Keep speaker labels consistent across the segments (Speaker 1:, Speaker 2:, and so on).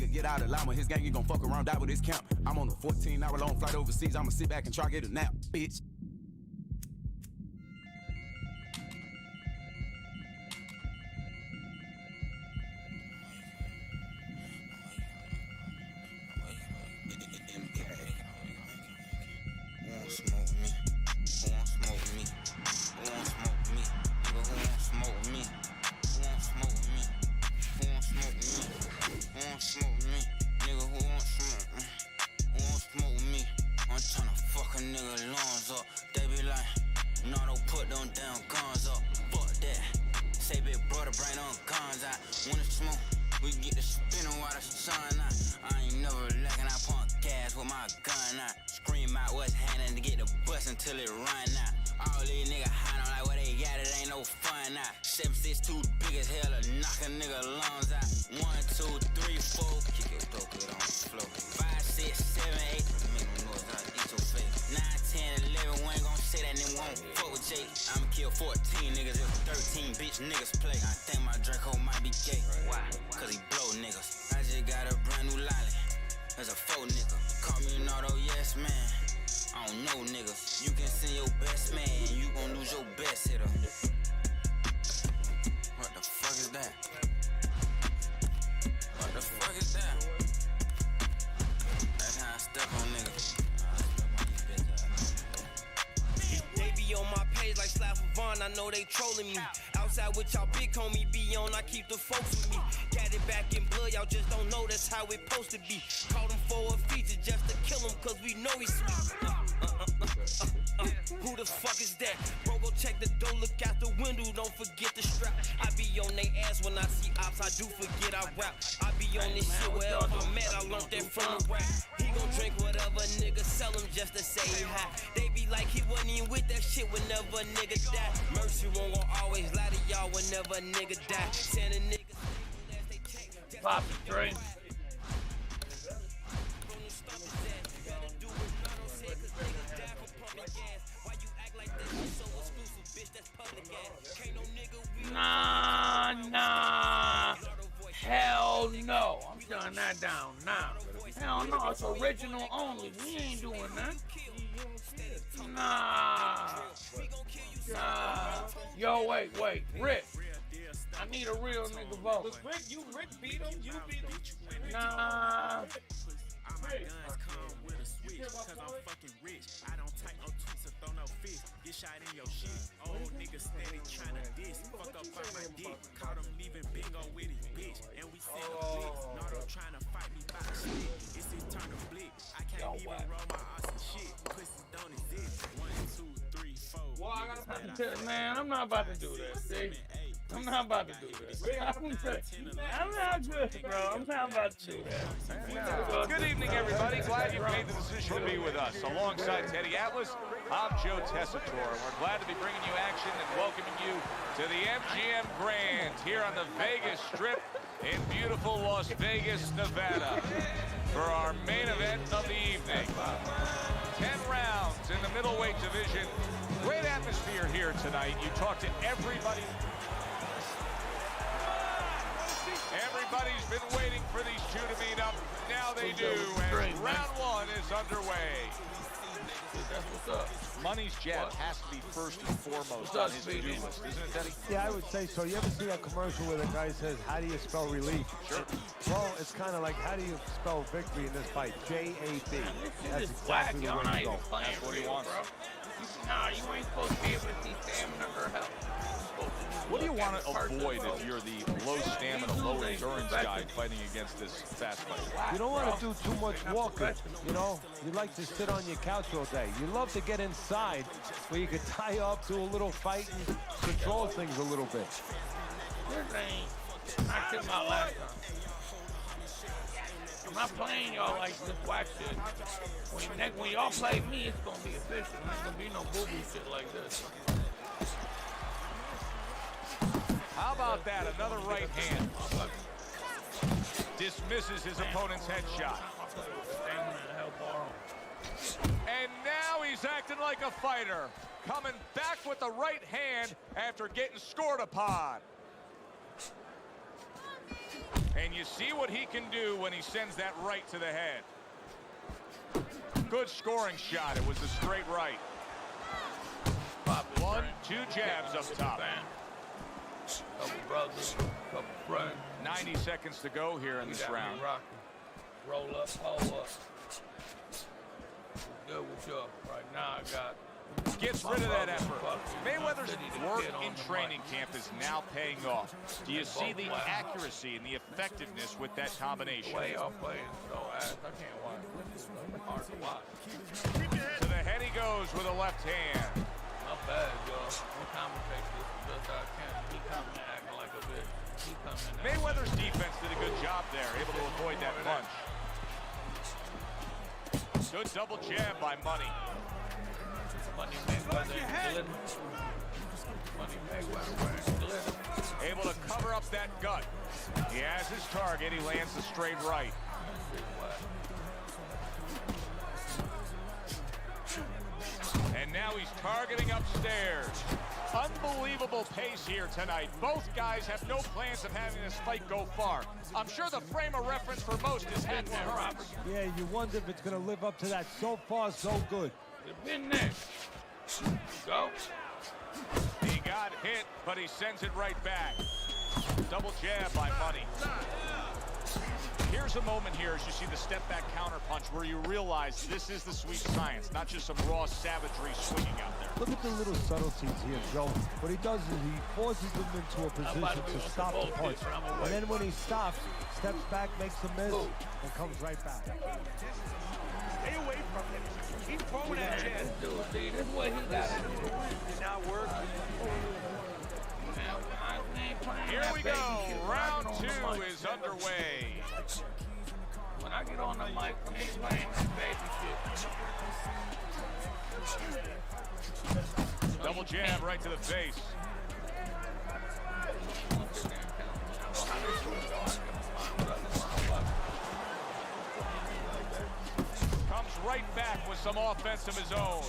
Speaker 1: get out of llama. His gang ain't gon' fuck around, die with his camp. I'm on a 14-hour-long flight overseas. I'ma sit back and try to get a nap, bitch.
Speaker 2: I know they trolling me. Outside with y'all big homie be on, I keep the folks with me. Got it back in blood, y'all just don't know that's how it supposed to be. Caught him for a feature just to kill him, cause we know he's sweet. Who the fuck is that? Bro, go check the door, look out the window, don't forget the strap. I be on they ass when I see ops, I do forget I rap. I be on this shit wherever I'm at, I learned that from the rap. He gon' drink whatever nigga sell him just to say he high. They be like he wasn't even with that shit whenever a nigga die. Mercy won't gon' always lie to y'all whenever a nigga die. Send a nigga
Speaker 3: pop the drink. Nah. Hell no. I'm shutting that down now. Hell no, it's original only. We ain't doing that. Nah. Yo, wait. Rick. I need a real nigga vote.
Speaker 4: Rick beat him, you beat him.
Speaker 3: Nah.
Speaker 5: My guns come with a switch, cause I'm fucking rich. I don't type no tweets or throw no fists. Get shot in your shit. Old niggas steady tryna diss. Fuck up on my dick. Caught him leaving bingo with his bitch. And we send a blitz. Nardo tryna fight me by the shit. It's his turn to blick. I can't even roll my ass and shit. Pussies don't exist. 1, 2, 3, 4.
Speaker 3: Well, I gotta man, I'm not about to do that, see? I'm not about to do that. I'm not good, bro. I'm not about to do that.
Speaker 6: Good evening, everybody. Glad you made the decision to be with us. Alongside Teddy Atlas, I'm Joe Tessitore. We're glad to be bringing you action and welcoming you to the MGM Grand here on the Vegas Strip in beautiful Las Vegas, Nevada, for our main event of the evening. 10 rounds in the middleweight division. Great atmosphere here tonight. You talk to everybody. Everybody's been waiting for these two to meet up. Now they do, and round one is underway.
Speaker 3: That's what's up.
Speaker 6: Money's Jab has to be first and foremost on his to-do list, isn't it, Teddy?
Speaker 7: Yeah, I would say so. You ever see that commercial where the guy says, how do you spell relief?
Speaker 6: Sure.
Speaker 7: Well, it's kind of like, how do you spell victory in this fight? J-A-B. That's exactly the way to go.
Speaker 6: That's what he wants.
Speaker 3: Nah, you ain't supposed to be able to see stamina or health.
Speaker 6: What do you want to avoid if you're the low stamina, low endurance guy fighting against this fast fighter?
Speaker 7: You don't want to do too much walking, you know? You like to sit on your couch all day. You love to get inside where you could tie up, do a little fight, and control things a little bit.
Speaker 3: I killed my last time. I'm not playing y'all like this whack shit. When y'all play me, it's gonna be official. There ain't gonna be no boo-boo shit like this.
Speaker 6: How about that? Another right hand. Dismisses his opponent's headshot. And now he's acting like a fighter. Coming back with the right hand after getting scored upon. And you see what he can do when he sends that right to the head. Good scoring shot. It was a straight right. 1, 2 jabs up top.
Speaker 3: Couple brothers, couple friends.
Speaker 6: 90 seconds to go here in this round.
Speaker 3: Roll up, hold up. Good with you. Right now I got.
Speaker 6: Gets rid of that effort. Mayweather's work in training camp is now paying off. Do you see the accuracy and the effectiveness with that combination?
Speaker 3: Way off playing so ass. I can't watch. It's hard to watch.
Speaker 6: To the head he goes with a left hand.
Speaker 3: Not bad, y'all. We commentate this the best I can. He coming in acting like a bitch. He coming in.
Speaker 6: Mayweather's defense did a good job there, able to avoid that punch. Good double jab by Money.
Speaker 3: Money Mayweather. Money Mayweather.
Speaker 6: Able to cover up that gut. He has his target. He lands the straight right. And now he's targeting upstairs. Unbelievable pace here tonight. Both guys have no plans of having this fight go far. I'm sure the frame of reference for most is Hatton Roberts.
Speaker 7: Yeah, you wonder if it's going to live up to that. So far, so good.
Speaker 3: It's been there. Go.
Speaker 6: He got hit, but he sends it right back. Double jab by Money. Here's a moment here as you see the step-back counterpunch where you realize this is the sweet science, not just some raw savagery swinging out there.
Speaker 7: Look at the little subtleties here, Joe. What he does is he forces them into a position to stop the punch. And then when he stops, steps back, makes a miss, and comes right back.
Speaker 4: Stay away from him. Keep throwing that jab.
Speaker 3: This is what he got to do.
Speaker 4: Did not work.
Speaker 6: Here we go. Round 2 is underway.
Speaker 3: When I get on the mic, I ain't playing that baby shit.
Speaker 6: Double jab right to the face. Comes right back with some offense of his own.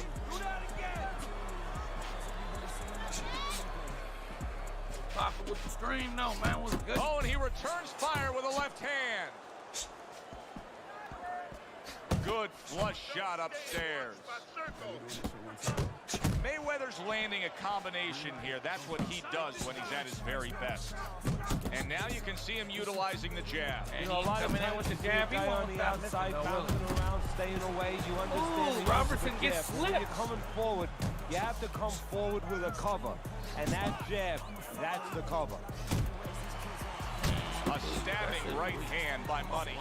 Speaker 3: Papa with the stream, no, man, was good.
Speaker 6: Oh, and he returns fire with a left hand. Good flush shot upstairs. Mayweather's landing a combination here. That's what he does when he's at his very best. And now you can see him utilizing the jab.
Speaker 7: You know, a lot of times with the jab, guy on the outside, bouncing around, staying away. You understand?
Speaker 3: Ooh, Robertson gets slipped.
Speaker 7: When you're coming forward, you have to come forward with a cover. And that jab, that's the cover.
Speaker 6: A stabbing right hand by Money.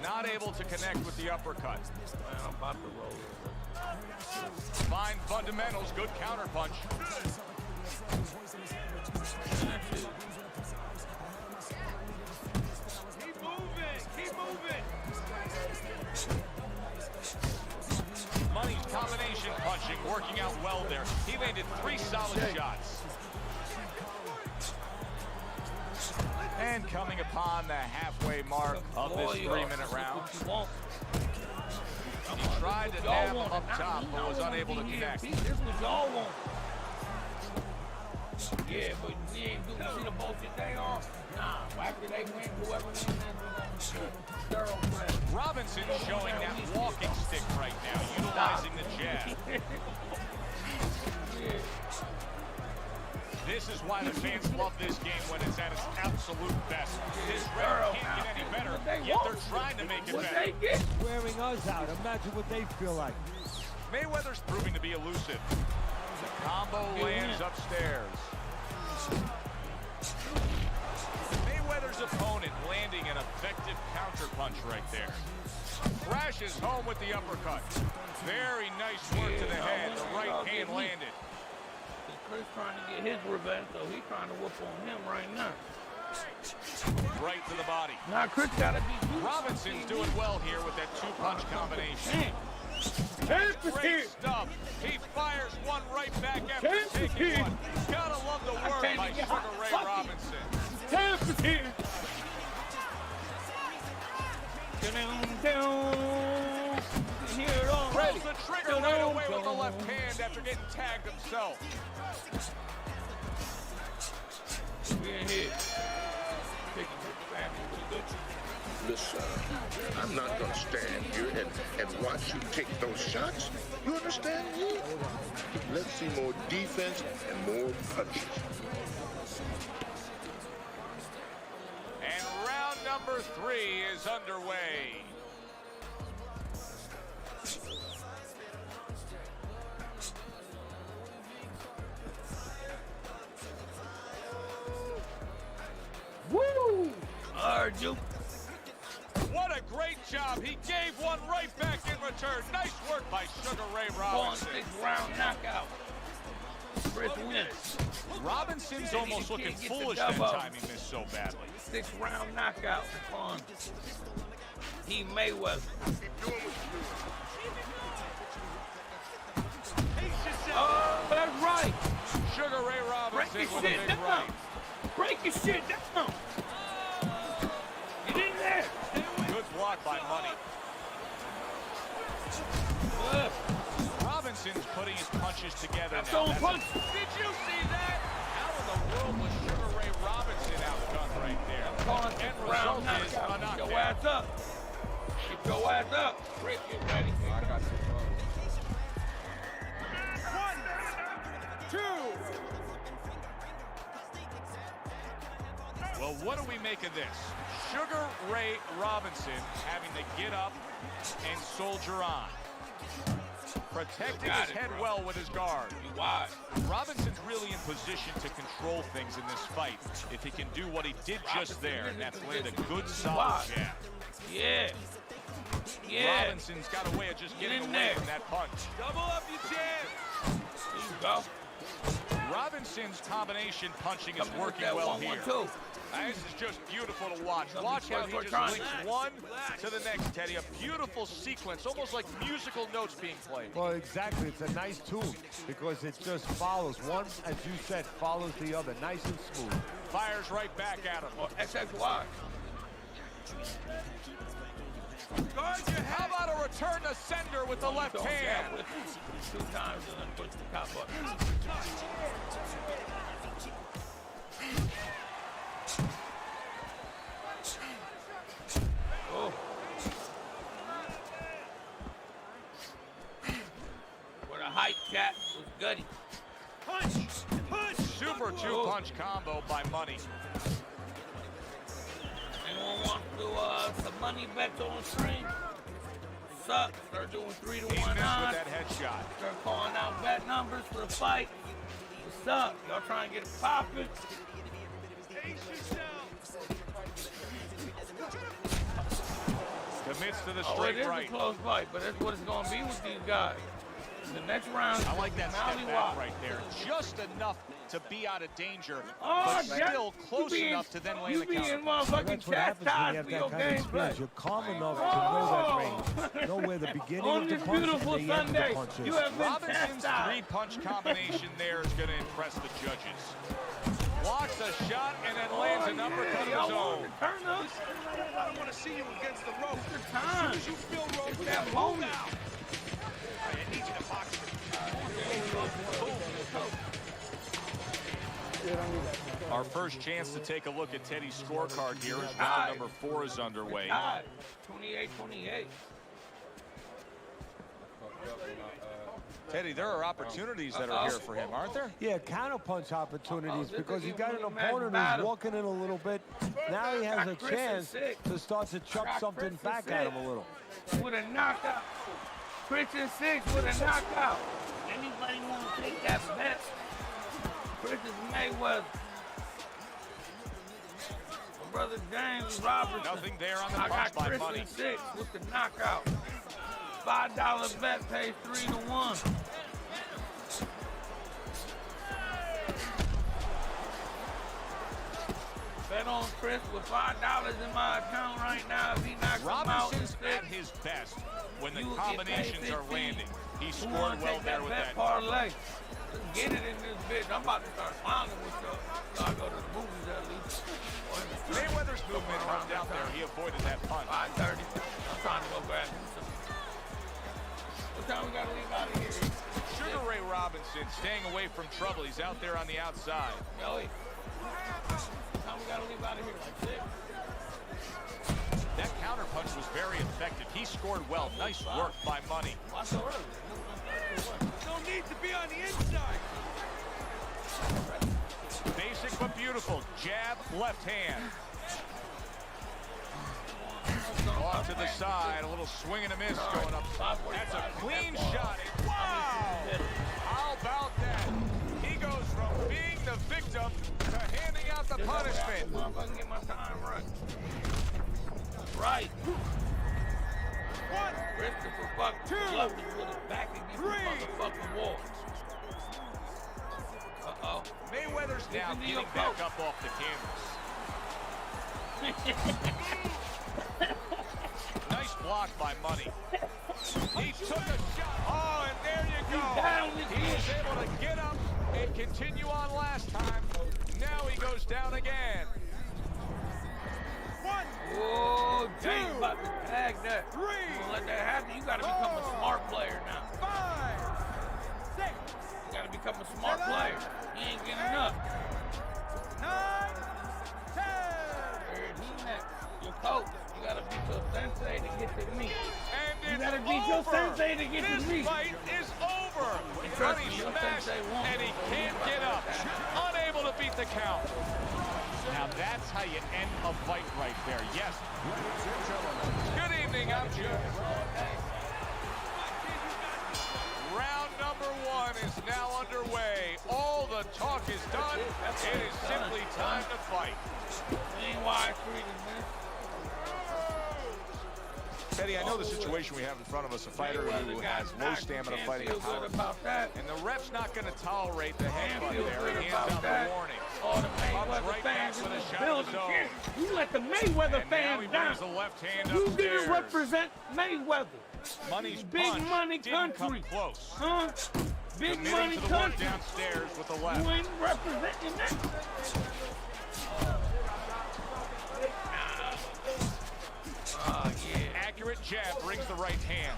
Speaker 6: Not able to connect with the uppercut.
Speaker 3: Man, I'm about to roll it.
Speaker 6: Fine fundamentals, good counterpunch.
Speaker 4: Keep moving. Keep moving.
Speaker 6: Money's combination punching working out well there. He landed 3 solid shots. And coming upon the halfway mark of this 3-minute round. He tried to nab him up top, but was unable to connect.
Speaker 3: This was y'all want. Yeah, but we ain't do see the bullshit they are. Nah, after they win, whoever wins, thoroughbred.
Speaker 6: Robinson showing that walking stick right now, utilizing the jab.
Speaker 3: Yeah.
Speaker 6: This is why the fans love this game when it's at its absolute best. This record can't get any better, yet they're trying to make it better.
Speaker 7: Wearing us out. Imagine what they feel like.
Speaker 6: Mayweather's proving to be elusive. The combo lands upstairs. Mayweather's opponent landing an effective counterpunch right there. Crashes home with the uppercut. Very nice work to the head. The right hand landed.
Speaker 3: Chris trying to get his revenge, so he's trying to whoop on him right now.
Speaker 6: Right to the body.
Speaker 3: Now Chris gotta be
Speaker 6: Robinson's doing well here with that 2-punch combination. Great stuff. He fires one right back after taking one. Gotta love the work by Sugar Ray Robinson. Pulls the trigger right away with the left hand after getting tagged himself.
Speaker 3: Being hit. Taking the family.
Speaker 8: Listen, I'm not gonna stand here and watch you take those shots. You understand me? Let's see more defense and more punches.
Speaker 6: And round number 3 is underway.
Speaker 3: Woo! Arju.
Speaker 6: What a great job. He gave one right back in return. Nice work by Sugar Ray Robinson.
Speaker 3: 6-round knockout. Chris wins.
Speaker 6: Robinson's almost looking foolish that time he missed so badly.
Speaker 3: 6-round knockout on He Mayweather. Oh, that's right.
Speaker 6: Sugar Ray Robinson
Speaker 3: Break your
Speaker 6: with a
Speaker 3: shit
Speaker 6: big
Speaker 3: down.
Speaker 6: right.
Speaker 3: Break your shit down. Get in there.
Speaker 6: Good block by Money.
Speaker 3: Good.
Speaker 6: Robinson's putting his punches together
Speaker 3: That's
Speaker 6: now.
Speaker 3: on punch.
Speaker 6: Did you see that? How in the world was Sugar Ray Robinson outgunned right there?
Speaker 3: Calling
Speaker 6: End
Speaker 3: round
Speaker 6: result is a
Speaker 3: knockout. Get
Speaker 6: knockdown.
Speaker 3: your ass up. Get your ass up. Rick, get ready. I got you.
Speaker 6: 1, 2. Well, what do we make of this? Sugar Ray Robinson having to get up and soldier on. Protecting his head well with his guard.
Speaker 3: Why?
Speaker 6: Robinson's really in position to control things in this fight if he can do what he did just there, and that's land a good solid jab.
Speaker 3: Yeah. Yeah.
Speaker 6: Robinson's got a way of just getting
Speaker 3: in
Speaker 6: away
Speaker 3: there.
Speaker 6: from that punch. Double up your jab.
Speaker 3: There you go.
Speaker 6: Robinson's combination punching is
Speaker 3: Come in with
Speaker 6: working
Speaker 3: that
Speaker 6: well
Speaker 3: 1-1-2.
Speaker 6: here. This is just beautiful to watch. Watch how he just links one to the next, Teddy. A beautiful sequence, almost like musical notes being played.
Speaker 7: Well, exactly. It's a nice tool because it just follows. One, as you said, follows the other. Nice and smooth.
Speaker 6: Fires right back at him.
Speaker 3: Or XXY.
Speaker 6: How about a return to sender with the left hand?
Speaker 3: With 2 times and then push the top up. Oh. What a hype cat was Gutty.
Speaker 6: Punch! Punch! Super 2-punch combo by Money.
Speaker 3: Anyone want to do some money bets on the screen? Suck. Start doing 3 to 1
Speaker 6: He missed with
Speaker 3: odds.
Speaker 6: that headshot.
Speaker 3: Start calling out bet numbers for the fight. What's up? Y'all trying to get it poppin'?
Speaker 6: Commits to the
Speaker 3: Oh, it
Speaker 6: straight
Speaker 3: is
Speaker 6: right.
Speaker 3: a close fight, but that's what it's going to be with these guys. The next round,
Speaker 6: I like that step
Speaker 3: Molly
Speaker 6: back
Speaker 3: Wop.
Speaker 6: right there. Just enough to be out of danger,
Speaker 3: Oh,
Speaker 6: but
Speaker 3: Jack,
Speaker 6: still close enough to then land
Speaker 3: you
Speaker 6: the counter.
Speaker 3: being motherfucking
Speaker 7: That's what happens when
Speaker 3: chastised
Speaker 7: you
Speaker 3: for
Speaker 7: have
Speaker 3: your
Speaker 7: that kind of
Speaker 3: game play.
Speaker 7: experience. You're calm enough to know that range. Know where the beginning
Speaker 3: On
Speaker 7: of the
Speaker 3: this
Speaker 7: punch
Speaker 3: beautiful
Speaker 7: and the end of the
Speaker 3: Sunday,
Speaker 7: punch is.
Speaker 3: you have been
Speaker 6: Robinson's
Speaker 3: chastised.
Speaker 6: 3-punch combination there is going to impress the judges. Blocks a shot and then lands an uppercut of his
Speaker 3: Y'all
Speaker 6: own.
Speaker 3: want to turn us?
Speaker 4: I want to see you against the rope.
Speaker 3: It's the time.
Speaker 4: You feel rope
Speaker 3: It's
Speaker 4: with
Speaker 3: that
Speaker 4: that
Speaker 3: moment.
Speaker 4: I need you to box it.
Speaker 6: Our first chance to take a look at Teddy's scorecard here as round number 4 is underway.
Speaker 3: 28-28.
Speaker 6: Teddy, there are opportunities that are here for him, aren't there?
Speaker 7: Yeah, counterpunch opportunities
Speaker 3: This
Speaker 7: because
Speaker 3: is
Speaker 7: you got an
Speaker 3: even a
Speaker 7: opponent
Speaker 3: battle.
Speaker 7: who's walking in a little bit. Now he has a
Speaker 3: Chris is
Speaker 7: chance
Speaker 3: sick.
Speaker 7: to start to chuck
Speaker 3: Got
Speaker 7: something
Speaker 3: Chris is
Speaker 7: back at him
Speaker 3: sick.
Speaker 7: a little.
Speaker 3: With a knockout. Christian 6 with a knockout. Anybody want to take that bet? Christian Mayweather. My brother James Robertson.
Speaker 6: Nothing there on the
Speaker 3: I
Speaker 6: punch
Speaker 3: got
Speaker 6: by
Speaker 3: Christian
Speaker 6: Money.
Speaker 3: 6 with the knockout. $5 bet pays 3 to 1. Bet on Chris with $5 in my account right now. If he knocks him out in
Speaker 6: Robinson's
Speaker 3: 6,
Speaker 6: at his best when the
Speaker 3: you will get
Speaker 6: combinations
Speaker 3: paid
Speaker 6: are
Speaker 3: 15.
Speaker 6: landing. He
Speaker 3: Who
Speaker 6: scored
Speaker 3: wanna
Speaker 6: well
Speaker 3: take
Speaker 6: there
Speaker 3: that
Speaker 6: with
Speaker 3: bet
Speaker 6: that.
Speaker 3: parlay? Let's get it in this bitch. I'm about to start smiling with y'all. So I go to the movies at least. Or in the street.
Speaker 6: Mayweather's movement runs out there. He avoided that punch.
Speaker 3: 5:30. I'm trying to go grab some. What time we gotta leave out of here?
Speaker 6: Sugar Ray Robinson staying away from trouble. He's out there on the outside.
Speaker 3: Joey. What time we gotta leave out of here? Like 6?
Speaker 6: That counter punch was very effective. He scored well. Nice work by Money.
Speaker 4: No need to be on the inside.
Speaker 6: Basic but beautiful. Jab, left hand. Off to the side. A little swing and a miss going up. That's a clean shot. Wow! How about that? He goes from being the victim to handing out the punishment.
Speaker 3: Motherfucker, get my time right. Right.
Speaker 4: One,
Speaker 3: Christopher fucking
Speaker 4: two,
Speaker 3: Love is with his back against the motherfucking wall. Uh-oh.
Speaker 6: Mayweather's now
Speaker 3: Listen to
Speaker 6: getting
Speaker 3: your
Speaker 6: back
Speaker 3: coach.
Speaker 6: up off the canvas. Nice block by Money. He took a shot. Oh, and there you go.
Speaker 3: down
Speaker 6: He was able to get up and continue on last time. Now he goes down again.
Speaker 4: one,
Speaker 3: Oh, James about to tag that.
Speaker 4: three,
Speaker 3: You gonna let that happen? You gotta become a smart player now.
Speaker 4: 5, 6,
Speaker 3: You gotta become a smart player. He ain't getting enough.
Speaker 4: 9, 10.
Speaker 3: Where's he next? Your coach. You gotta beat your sensei to get to me.
Speaker 6: And
Speaker 3: You
Speaker 6: it's
Speaker 3: gotta beat your
Speaker 6: over.
Speaker 3: sensei to get to
Speaker 6: This
Speaker 3: me.
Speaker 6: fight is over.
Speaker 3: trust
Speaker 6: Money
Speaker 3: me, your
Speaker 6: smashed,
Speaker 3: sensei won't.
Speaker 6: and he can't get up. Unable to beat the count. Now that's how you end a fight right there. Yes. Good evening, I'm Joe. Round number 1 is now underway. All the talk is done. It is simply time to fight.
Speaker 3: Ain't wide freedom, man.
Speaker 6: Teddy, I know the situation we have in front of us, a fighter who has low stamina fighting a
Speaker 3: feel
Speaker 6: power.
Speaker 3: good about that.
Speaker 6: And the ref's not going to tolerate the
Speaker 3: Can't
Speaker 6: headbutt
Speaker 3: feel
Speaker 6: there.
Speaker 3: good
Speaker 6: He hands
Speaker 3: about
Speaker 6: out
Speaker 3: that.
Speaker 6: the warning.
Speaker 3: All the
Speaker 6: Comes
Speaker 3: Mayweather
Speaker 6: right back
Speaker 3: fans in
Speaker 6: with a
Speaker 3: this
Speaker 6: shot of
Speaker 3: building.
Speaker 6: his own.
Speaker 3: You let the Mayweather
Speaker 6: And now
Speaker 3: fans
Speaker 6: he
Speaker 3: down.
Speaker 6: brings the left hand
Speaker 3: You
Speaker 6: upstairs.
Speaker 3: didn't represent Mayweather.
Speaker 6: Money's
Speaker 3: Big
Speaker 6: punch
Speaker 3: money
Speaker 6: didn't
Speaker 3: country.
Speaker 6: come close.
Speaker 3: Huh? Big
Speaker 6: Committing
Speaker 3: money
Speaker 6: to the work
Speaker 3: country.
Speaker 6: downstairs with the
Speaker 3: You
Speaker 6: left.
Speaker 3: ain't representing that. Oh, yeah.
Speaker 6: Accurate jab brings the right hand.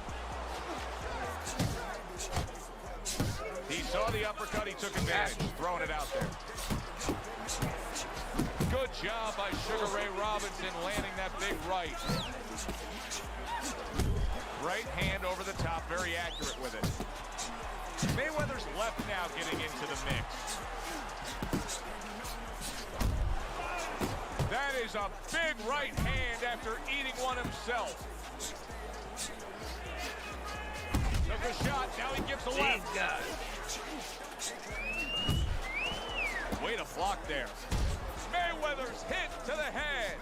Speaker 6: He saw the uppercut, he took advantage, throwing it out there. Good job by Sugar Ray Robinson landing that big right. Right hand over the top, very accurate with it. Mayweather's left now getting into the mix. That is a big right hand after eating one himself. Took a shot, now he gives the left.
Speaker 3: These guys.
Speaker 6: Way to block there. Mayweather's hit to the head.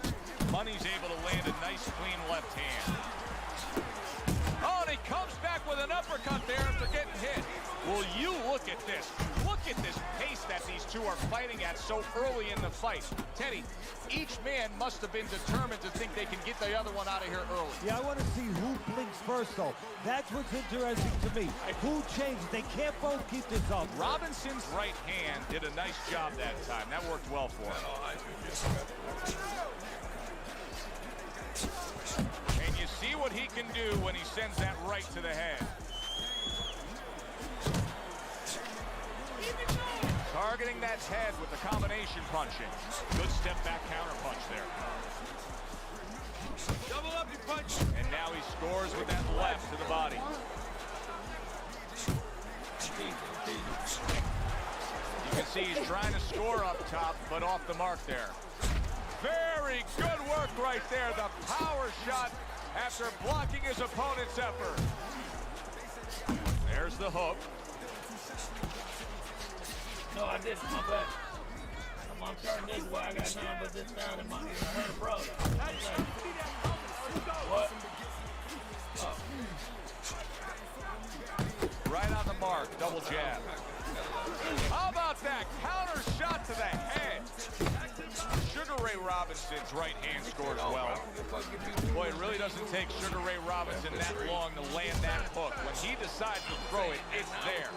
Speaker 6: Money's able to land a nice clean left hand. Oh, and he comes back with an uppercut there after getting hit. Will you look at this? Look at this pace that these two are fighting at so early in the fight. Teddy, each man must have been determined to think they can get the other one out of here early.
Speaker 7: Yeah, I want to see who blinks first, though. That's what's interesting to me. Who changes? They can't both keep this up.
Speaker 6: Robinson's right hand did a nice job that time. That worked well for him. And you see what he can do when he sends that right to the head. Targeting that head with the combination punching. Good step back counter punch there.
Speaker 4: Double up your punch.
Speaker 6: And now he scores with that left to the body. You can see he's trying to score up top, but off the mark there. Very good work right there. The power shot after blocking his opponent's effort. There's the hook.
Speaker 3: No, I didn't. My bad. I'm on turn this way. I got nothing but this down in my ear. I heard a brother. What?
Speaker 6: Right on the mark, double jab. How about that? Counter shot to the head. Sugar Ray Robinson's right hand scores well. Boy, it really doesn't take Sugar Ray Robinson that long to land that hook. When he decides to throw it, it's there.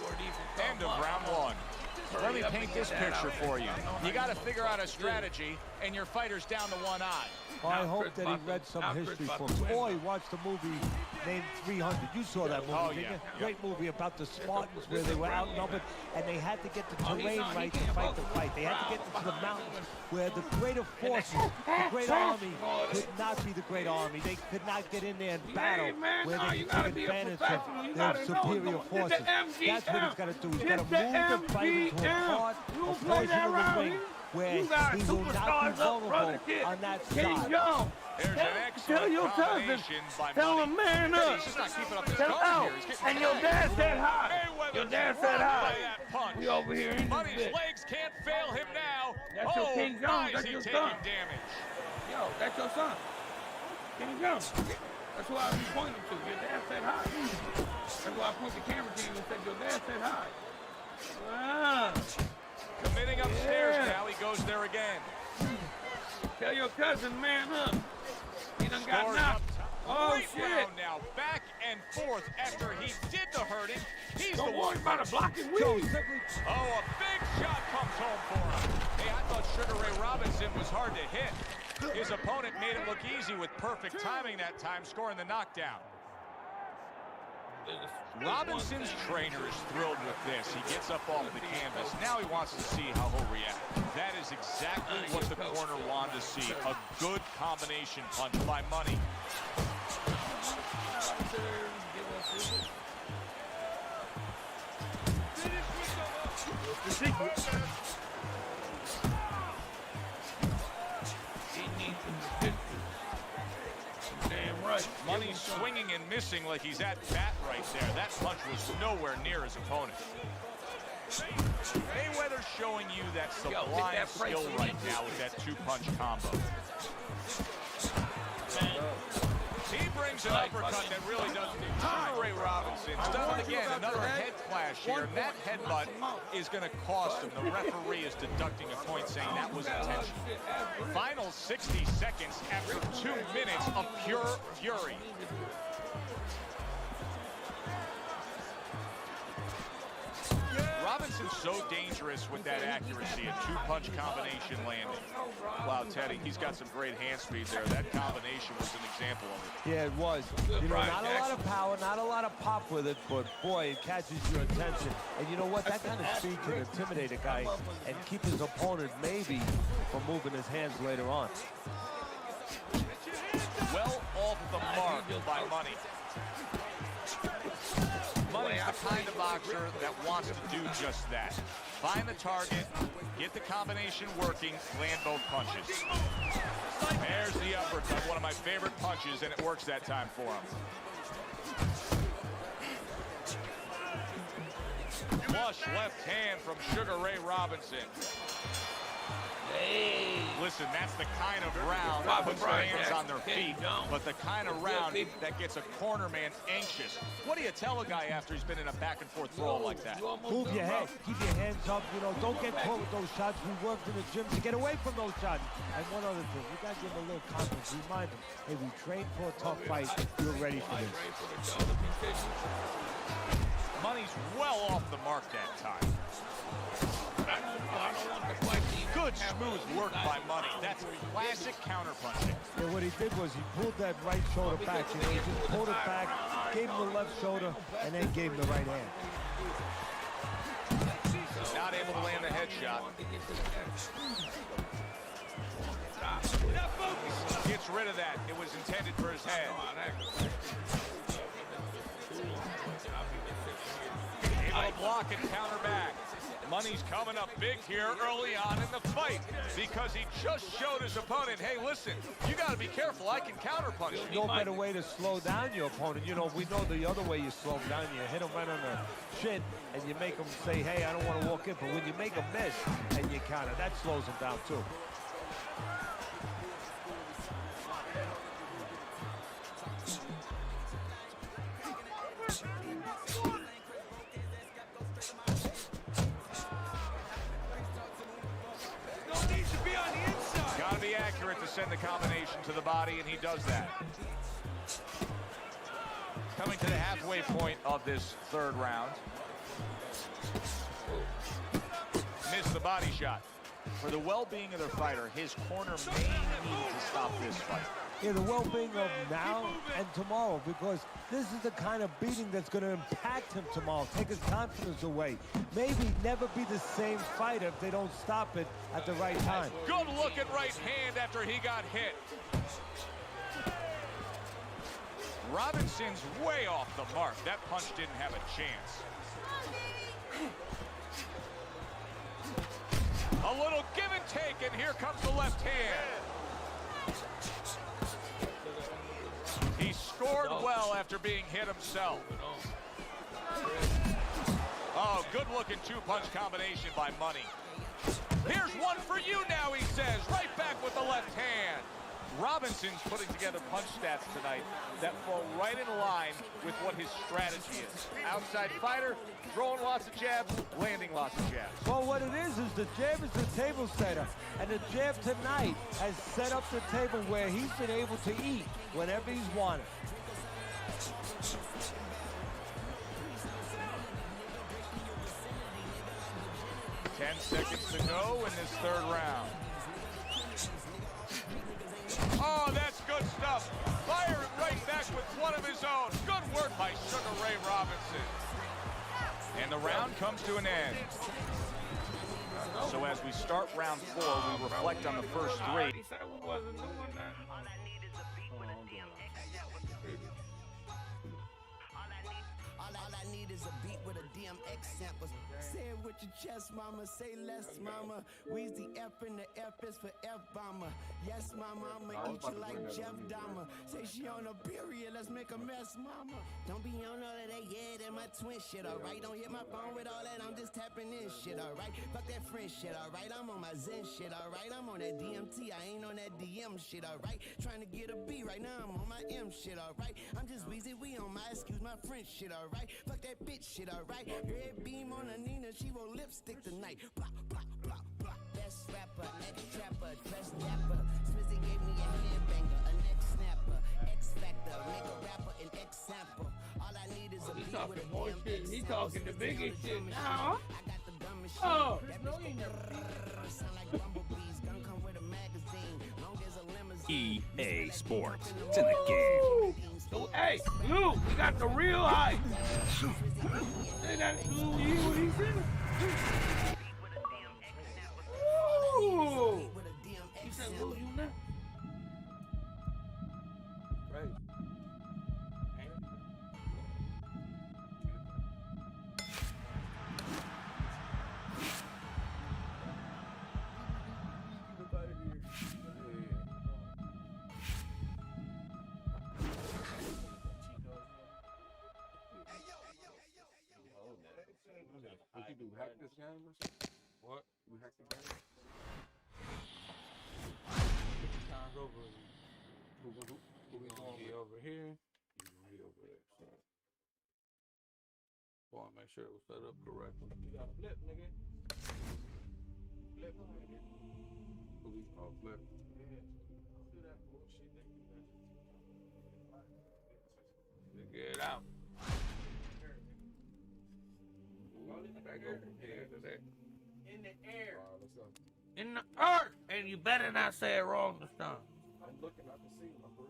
Speaker 6: End of round 1. Let me paint this picture for you. You got to figure out a strategy, and your fighter's down to 1 eye.
Speaker 7: Oh, I hope that he read some history books. Or he watched a movie named 300. You saw that movie,
Speaker 6: Oh,
Speaker 7: didn't
Speaker 6: yeah,
Speaker 7: you?
Speaker 6: yeah.
Speaker 7: Great movie about the Spartans where they were outnumbered and they had to get the terrain right to fight the fight. They had to get into the mountains where the greater forces, the great army, could not be the great army. They could not get in there and battle where they could take advantage of their superior forces. That's what he's got to do. He's got to move the fight into a part, a portion of the ring where he will not be vulnerable on that side.
Speaker 6: There's an
Speaker 3: Tell
Speaker 6: excellent
Speaker 3: your cousin,
Speaker 6: combination by
Speaker 3: tell
Speaker 6: Money.
Speaker 3: him man up.
Speaker 6: He's just not keeping up his
Speaker 3: Tell
Speaker 6: guard
Speaker 3: out.
Speaker 6: here. He's getting
Speaker 3: And your dad said hi.
Speaker 6: Mayweather's
Speaker 3: Your dad said
Speaker 6: rocked
Speaker 3: hi.
Speaker 6: by that punch.
Speaker 3: We over here in this
Speaker 6: Money's
Speaker 3: bitch.
Speaker 6: legs can't fail him now.
Speaker 3: That's your King Jones.
Speaker 6: Why is
Speaker 3: That's
Speaker 6: he
Speaker 3: your
Speaker 6: taking
Speaker 3: son.
Speaker 6: damage?
Speaker 3: Yo, that's your son. King Jones. That's who I was pointing to. Your dad said hi. That's why I pointed the camera to you and said your dad said hi. Ah.
Speaker 6: Committing upstairs
Speaker 3: Yeah.
Speaker 6: now. He goes there again.
Speaker 3: Tell your cousin man up. He done got
Speaker 6: Scores
Speaker 3: knocked.
Speaker 6: up top.
Speaker 3: Oh,
Speaker 6: Great
Speaker 3: shit.
Speaker 6: round now. Back and forth after he did the hurting. He's
Speaker 3: Don't
Speaker 6: the
Speaker 3: worry
Speaker 6: one.
Speaker 3: about a blocking
Speaker 7: Joe,
Speaker 3: weed.
Speaker 7: simply
Speaker 6: Oh, a big shot comes home for him. Hey, I thought Sugar Ray Robinson was hard to hit. His opponent made it look easy with perfect timing that time, scoring the knockdown. Robinson's trainer is thrilled with this. He gets up off the canvas. Now he wants to see how he'll react. That is exactly what the corner wanted to see. A good combination punch by Money.
Speaker 3: The secret. He needs some assistance. Damn right.
Speaker 6: Money swinging and missing like he's at bat right there. That punch was nowhere near his opponent. Mayweather's showing you that sublime
Speaker 3: that price
Speaker 6: skill
Speaker 3: on
Speaker 6: right
Speaker 3: that.
Speaker 6: now with that two-punch combo. He brings an uppercut that really doesn't do. Sugar Ray Robinson's done it again. Another head clash here, and that headbutt is going to cost him. The referee is deducting a point, saying that was intentional. Final 60 seconds after 2 minutes of pure fury. Robinson's so dangerous with that accuracy, a two-punch combination landing. Wow, Teddy, he's got some great hand speed there. That combination was an example of it.
Speaker 7: Yeah, it was. You know, not a lot of power, not a lot of pop with it, but boy, it catches your attention. And you know what? That kind of speed can intimidate a guy and keep his opponent maybe from moving his hands later on.
Speaker 6: Well off the mark by Money. Money's the kind of boxer that wants to do just that. Find the target, get the combination working, land both punches. There's the uppercut, one of my favorite punches, and it works that time for him. Flush left hand from Sugar Ray Robinson.
Speaker 3: Hey.
Speaker 6: Listen, that's the kind of round that puts fans on their feet, but the kind of round that gets a corner man anxious. What do you tell a guy after he's been in a back-and-forth brawl like that?
Speaker 7: Move your head, keep your hands up, you know, don't get caught with those shots. We worked in the gym to get away from those shots. And one other thing, you gotta give him a little confidence. Remind him, hey, we trained for a tough fight. You're ready for this.
Speaker 6: Money's well off the mark that time. Good smooth work by Money. That's classic counterpunching.
Speaker 7: Yeah, what he did was he pulled that right shoulder back. You know, he just pulled it back, gave him the left shoulder, and then gave him the right hand.
Speaker 6: Not able to land the headshot. Gets rid of that. It was intended for his head. Able to block and counter back. Money's coming up big here early on in the fight because he just showed his opponent, hey, listen, you got to be careful. I can counterpunch you.
Speaker 7: No better way to slow down your opponent. You know, we know the other way you slow him down. You hit him right on the shin, and you make him say, hey, I don't want to walk in. But when you make him miss and you counter, that slows him down, too.
Speaker 6: Got to be accurate to send the combination to the body, and he does that. Coming to the halfway point of this third round. Missed the body shot. for the well-being of their fighter, his corner may need to stop this fight.
Speaker 7: Yeah, the well-being of now and tomorrow, because this is the kind of beating that's going to impact him tomorrow, take his confidence away. Maybe never be the same fighter if they don't stop it at the right time.
Speaker 6: Good looking right hand after he got hit. Robinson's way off the mark. That punch didn't have a chance. A little give and take, and here comes the left hand. He scored well after being hit himself. Oh, good-looking two-punch combination by Money. Here's one for you now, he says, right back with the left hand. Robinson's putting together punch stats tonight that fall right in line with what his strategy is. Outside fighter, throwing lots of jabs, landing lots of jabs.
Speaker 7: Well, what it is the jab is the table setter. And the jab tonight has set up the table where he's been able to eat whenever he's wanted.
Speaker 6: Ten seconds to go in this third round. Oh, that's good stuff. Fire it right back with one of his own. Good work by Sugar Ray Robinson. And the round comes to an end. So as we start round 4, we reflect on the first 3.
Speaker 9: All I need is a beat with a DMX sample. Say it with your chest, mama. Say less, mama. We's the F and the F is for F-bomber. Yes, mama, I'ma eat you like Jeff Dahmer. Say she on a period, let's make a mess, mama. Don't be on all of that, yeah, that my twin shit, alright? Don't hit my phone with all that, I'm just tapping in shit, alright? Fuck that friend shit, alright? I'm on my Zen shit, alright? I'm on that DMT, I ain't on that DM shit, alright? Trying to get a B right now, I'm on my M shit, alright? I'm just Weezy, we on my excuse my French shit, alright? Fuck that bitch shit, alright? Red beam on a Nina, she won't lipstick tonight. Blah, blah, blah, blah. Best rapper, ex-trapper, dress dapper. Swizzy gave me a headbanger, a neck snapper. X-Factor, make a rapper an example. All I need is a beat with a
Speaker 3: more shit. He talking the biggest shit
Speaker 9: I
Speaker 3: now.
Speaker 9: got the gun machine.
Speaker 3: Oh,
Speaker 9: that bitch sound like bumblebees. Gun come with a magazine. Long as a limousine.
Speaker 10: EA Sports. It's in the game.
Speaker 3: So, hey, Lou, we got the real hype. Hey, that's Lou, what he said? Ooh. He said, Lou, you know? Right.
Speaker 11: We hack this game or something? What? We hack the game?
Speaker 3: 50 times over. Who we gonna be over here?
Speaker 11: You can be over there. So.
Speaker 3: Want to make sure it was set up correctly. You got flip, nigga. Flip, nigga.
Speaker 11: Police call flip.
Speaker 3: Yeah. Do that bullshit. Figure it out. Back over here to there. In the air. In the earth. And you better not say it wrong this time.
Speaker 11: I'm looking, I can see my bro.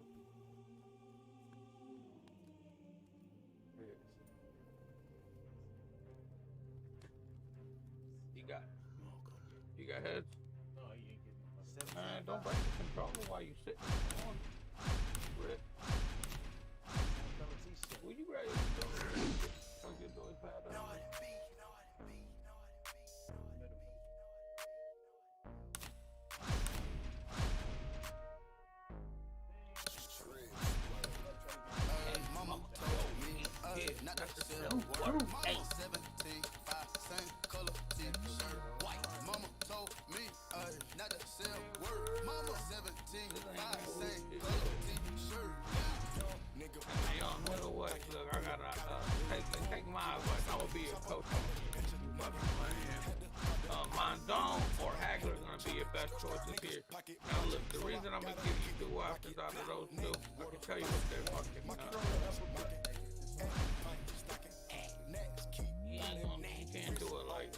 Speaker 11: Yes.
Speaker 3: You got heads? No, you ain't getting my man, don't break the controller while you sitting on Rip. Will you ready to go? I'll get those pad up.
Speaker 9: Not the same word. Mama 17, 5, same color, t-shirt, white. Mama told me, not the same word. Mama 17, 5, same color, t-shirt. Nigga,
Speaker 3: hey, on middle way. Look, I gotta take my advice. I will be a coach. Mondon or Hagler are gonna be your best choices here. Now look, the reason I'm gonna give you two options out of those two, I can tell you what they're fucking you can't do it like me.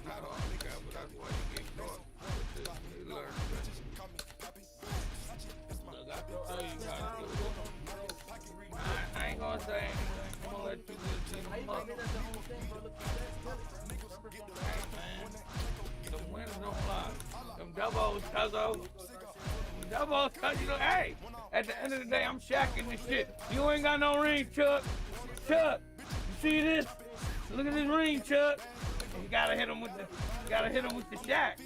Speaker 3: Not Double, Cuzzo. Double, Cuz, you know, hey, at the end of the day, I'm shacking this shit. You ain't got no ring, Chuck. Chuck, you see this? Look at this ring, Chuck. You gotta hit him with the shack.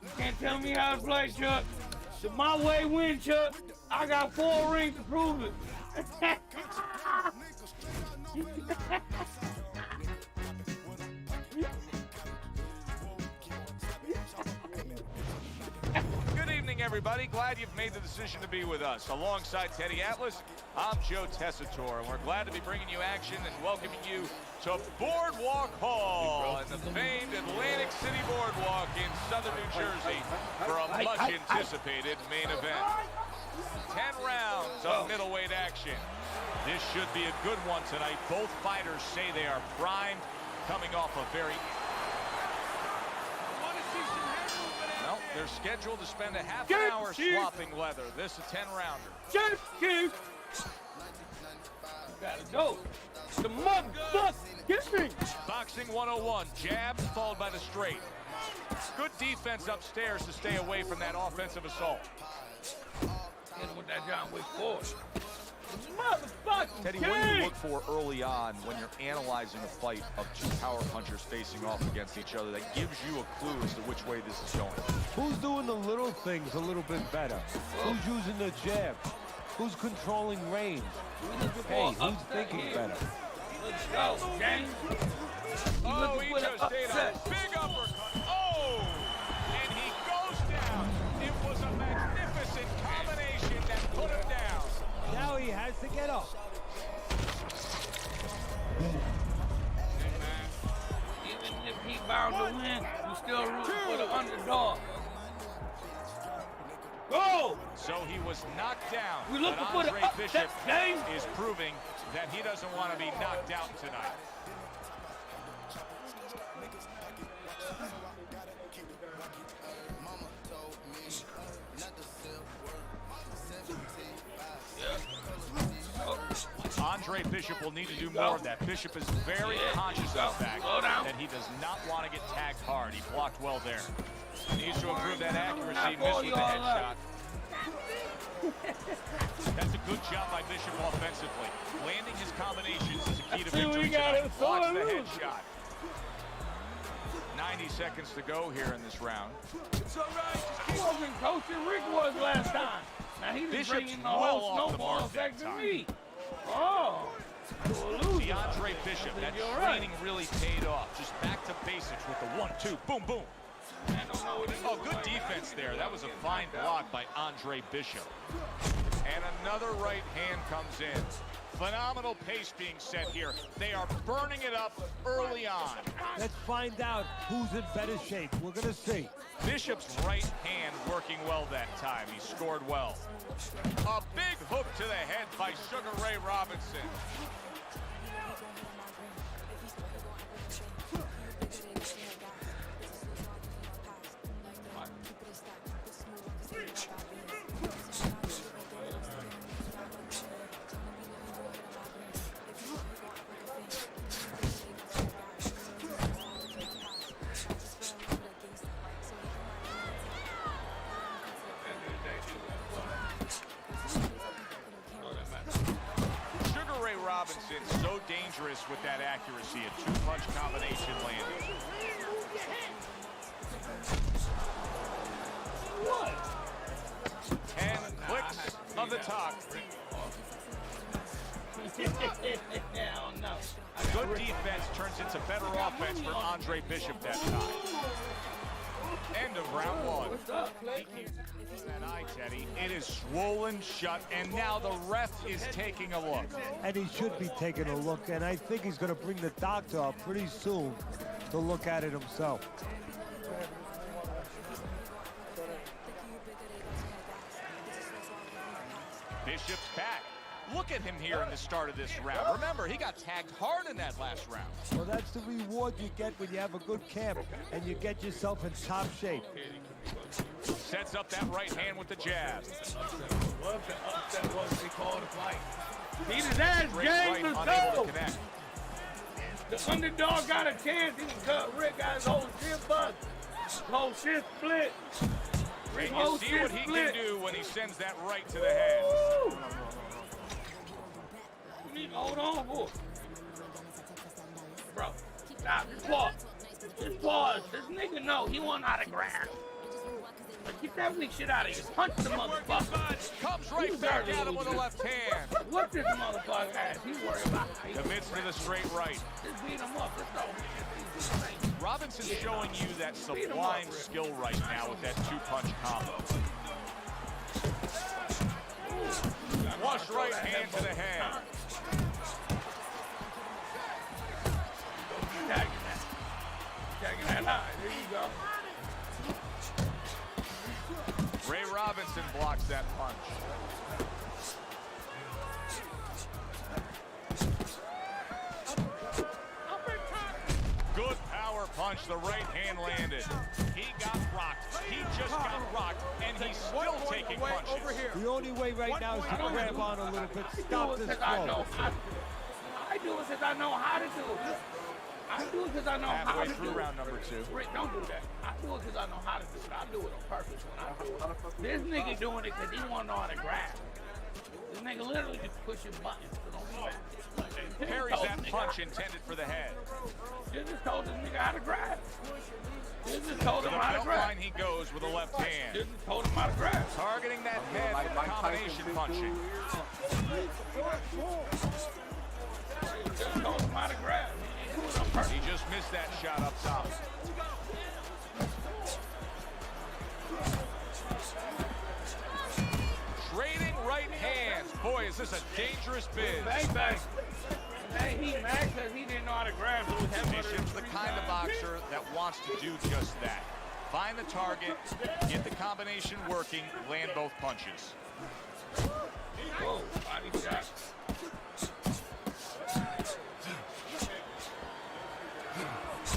Speaker 3: You can't tell me how to play, Chuck. So my way win, Chuck. I got 4 rings to prove it.
Speaker 6: Good evening, everybody. Glad you've made the decision to be with us. Alongside Teddy Atlas, I'm Joe Tessitore, and we're glad to be bringing you action and welcoming you to Boardwalk Hall and the famed Atlantic City Boardwalk in southern New Jersey for a much-anticipated main event. 10 rounds of middleweight action. This should be a good one tonight. Both fighters say they are primed, coming off a very... Well, they're scheduled to spend a half an hour swapping leather. This is a 10-rounder.
Speaker 3: Gotta go. The motherfucker, get me.
Speaker 6: Boxing 101, jabs followed by the straight. Good defense upstairs to stay away from that offensive assault.
Speaker 3: Hit him with that John Wick force. Motherfucker,
Speaker 12: Teddy, what do you look for early on when you're analyzing a fight of 2 power punchers facing off against each other that gives you a clue as to which way this is going?
Speaker 7: Who's doing the little things a little bit better? Who's using the jab? Who's controlling range? Hey, who's thinking better?
Speaker 3: Let's go, James.
Speaker 6: Oh, he just stayed on a big uppercut. Oh, and he goes down. It was a magnificent combination that put him down.
Speaker 7: Now he has to get up.
Speaker 3: Even if he bound to win, you still rooting for the underdog. Go!
Speaker 6: So he was knocked down.
Speaker 3: We looking
Speaker 6: but
Speaker 3: for the
Speaker 6: Andre
Speaker 3: upset,
Speaker 6: Bishop
Speaker 3: James.
Speaker 6: is proving that he doesn't want to be knocked out tonight. Andre Bishop will need to do more of that. Bishop is very conscious of the fact that he does not want to get tagged hard. He blocked well there. Needs to improve that accuracy. Missed with the headshot. That's a good job by Bishop offensively. Landing his combinations is a key to victory tonight. Blocks the headshot. 90 seconds to go here in this round.
Speaker 3: It's all right. He wasn't coaching. Rick was last time. Now he's
Speaker 6: Bishop's
Speaker 3: bringing the
Speaker 6: well
Speaker 3: whole
Speaker 6: off the
Speaker 3: snowball
Speaker 6: mark that
Speaker 3: effect to
Speaker 6: time.
Speaker 3: me. Oh.
Speaker 6: DeAndre Bishop, that training really paid off. Just back to basics with the 1-2, boom, boom. Oh, good defense there. That was a fine block by Andre Bishop. And another right hand comes in. Phenomenal pace being set here. They are burning it up early on.
Speaker 7: Let's find out who's in better shape. We're going to see.
Speaker 6: Bishop's right hand working well that time. He scored well. A big hook to the head by Sugar Ray Robinson. Robinson so dangerous with that accuracy. A 2-punch combination landing. What? 10 clicks of the top. Good defense turns into better offense for Andre Bishop that time. End of round 1. That eye, Teddy. It is swollen shut, and now the ref is taking a look.
Speaker 7: And he should be taking a look, and I think he's going to bring the doctor up pretty soon to look at it himself.
Speaker 6: Bishop's back. Look at him here in the start of this round. Remember, he got tagged hard in that last round.
Speaker 7: Well, that's the reward you get when you have a good camp and you get yourself in top shape.
Speaker 6: Sets up that right hand with the jab.
Speaker 3: What the upset was they called a fight? Beat his ass, James, let's go! The underdog got a chance. He can cut Rick. Got his whole shit bust. Whole shit split. Rick
Speaker 6: And
Speaker 3: whole
Speaker 6: you see
Speaker 3: shit
Speaker 6: what he
Speaker 3: split.
Speaker 6: can do when he sends that right to the head.
Speaker 3: Woo! You need to hold on for it. Bro, stop. Just pause. Just pause. This nigga know he want autograph. Like, get that weak shit out of here. Punch the motherfucker.
Speaker 6: Comes right back at him with a left hand.
Speaker 3: What's this motherfucker ass? He's worried about how he
Speaker 6: Commits to the straight right.
Speaker 3: just beat him up. That's all.
Speaker 6: Robinson's showing you that sublime skill right now with that two-punch combo. Flush right hand to the head.
Speaker 3: Tagging that high. There you go.
Speaker 6: Ray Robinson blocks that punch. Good power punch, the right hand landed. He got rocked. He just got rocked, and he's still taking punches.
Speaker 7: The only way right now is to grab on a little bit, stop this flow.
Speaker 3: I do it because I know how to do it. I do it because I know how
Speaker 6: Halfway
Speaker 3: to do
Speaker 6: through
Speaker 3: it.
Speaker 6: round number 2.
Speaker 3: Rick, don't do that. I do it because I know how to do it. I do it on purpose when I do it. This nigga doing it because he want to know how to grab. This nigga literally just pushing buttons. So don't do that.
Speaker 6: Parries that punch intended for the head.
Speaker 3: You just told this nigga how to grab. You just told
Speaker 6: To
Speaker 3: him
Speaker 6: the
Speaker 3: how to
Speaker 6: belt
Speaker 3: grab.
Speaker 6: line he goes with a left hand.
Speaker 3: You just told him how to grab.
Speaker 6: Targeting that head with combination punching.
Speaker 3: You just told him how to grab. He do it on purpose.
Speaker 6: He just missed that shot up top. Trading right hands. Boy, is this a dangerous biz.
Speaker 3: Bang, bang. Hey, he mad because he didn't know how to grab. So
Speaker 6: Bishop's the kind of boxer that wants to do just that. Find the target, get the combination working, land both punches.
Speaker 3: Whoa, body shot.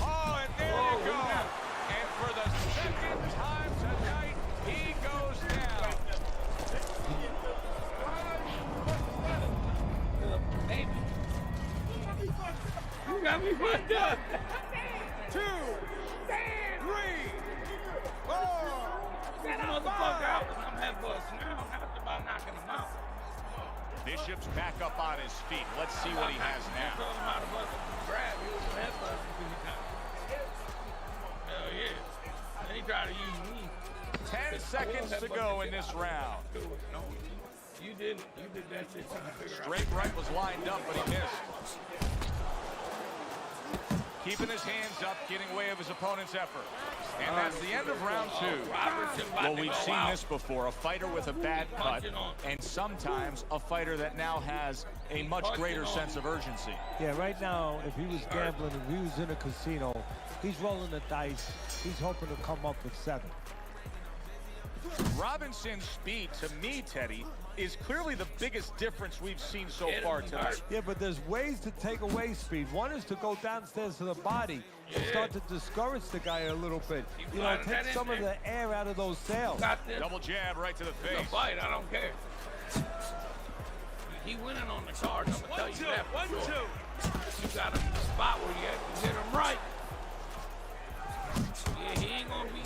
Speaker 6: Oh, and there you go. And for the second time tonight, he goes down.
Speaker 3: Baby. You got me fucked up.
Speaker 6: 2, 3, 4.
Speaker 3: Get the motherfucker out with some headbutts now. After about knocking him out.
Speaker 6: Bishop's back up on his feet. Let's see what he has now.
Speaker 3: Told him how to bust a grab. He was headbutting 50 times. Hell yeah. And he tried to use me.
Speaker 6: 10 seconds to go in this round.
Speaker 3: No, you didn't. You did that shit trying to figure out.
Speaker 6: Straight right was lined up, but he missed. Keeping his hands up, getting way of his opponent's effort. And that's the end of round 2. Well, we've seen this before, a fighter with a bad cut, and sometimes a fighter that now has a much greater sense of urgency.
Speaker 7: Yeah, right now, if he was gambling, if he was in a casino, he's rolling the dice. He's hoping to come up with 7.
Speaker 6: Robinson's speed, to me, Teddy, is clearly the biggest difference we've seen so far tonight.
Speaker 7: Yeah, but there's ways to take away speed. One is to go downstairs to the body and start to discourage the guy a little bit. You know, take some of the air out of those sails.
Speaker 6: Double jab right to the face.
Speaker 3: It's a fight, I don't care. He winning on the cards, I'm gonna tell you that for sure. You got him in the spot where you have to hit him right. Yeah, he ain't gonna be,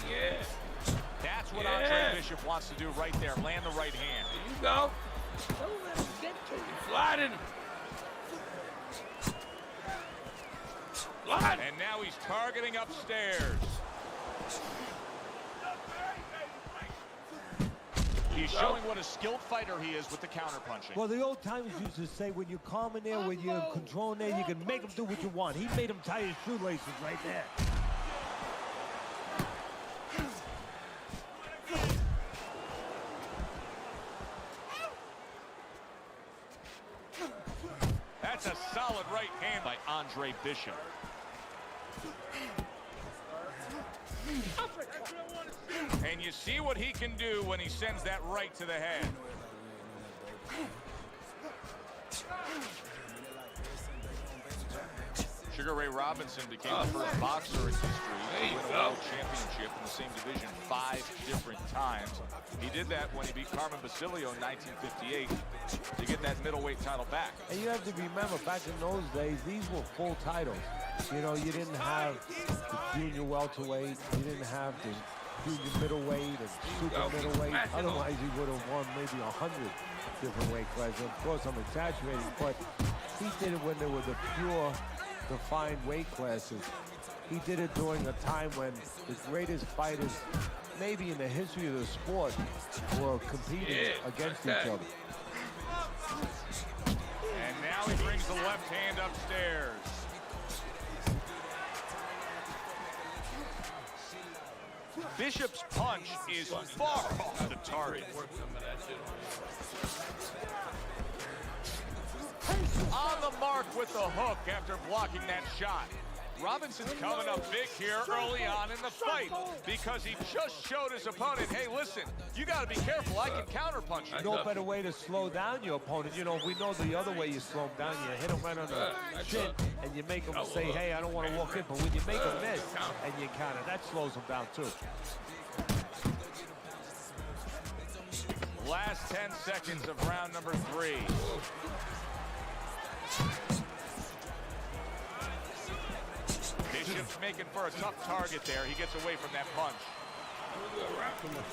Speaker 6: That's what Andre Bishop wants to do right there, land the right hand.
Speaker 3: There you go. Don't let him get to you. Slide in him. Slide.
Speaker 6: And now he's targeting upstairs. He's showing what a skilled fighter he is with the counterpunching.
Speaker 7: Well, the old timers used to say, when you're calm in there, when you're in control in there, you can make him do what you want. He made him tie his shoelaces right there.
Speaker 6: That's a solid right hand by Andre Bishop. And you see what he can do when he sends that right to the head. Sugar Ray Robinson became the first boxer in history to win a world championship in the same division 5 different times. He did that when he beat Carmen Basilio in 1958. to get that middleweight title back.
Speaker 7: And you have to remember, back in those days, these were full titles. You know, you didn't have the junior welterweight, you didn't have the junior middleweight and super middleweight. Otherwise, you would have won maybe 100 different weight classes. Of course, I'm exaggerating, but he did it when there were the pure, defined weight classes. He did it during a time when the greatest fighters, maybe in the history of the sport, were competing against each other.
Speaker 6: And now he brings the left hand upstairs. Bishop's punch is far off the target. On the mark with the hook after blocking that shot. Robinson's coming up big here early on in the fight because he just showed his opponent, hey, listen, you got to be careful. I can counterpunch you.
Speaker 7: No better way to slow down your opponent. You know, we know the other way you slow him down. You hit him right on the chin, and you make him say, hey, I don't want to walk in. But when you make him miss and you counter, that slows him down, too.
Speaker 6: Last 10 seconds of round number 3. Bishop's making for a tough target there. He gets away from that punch.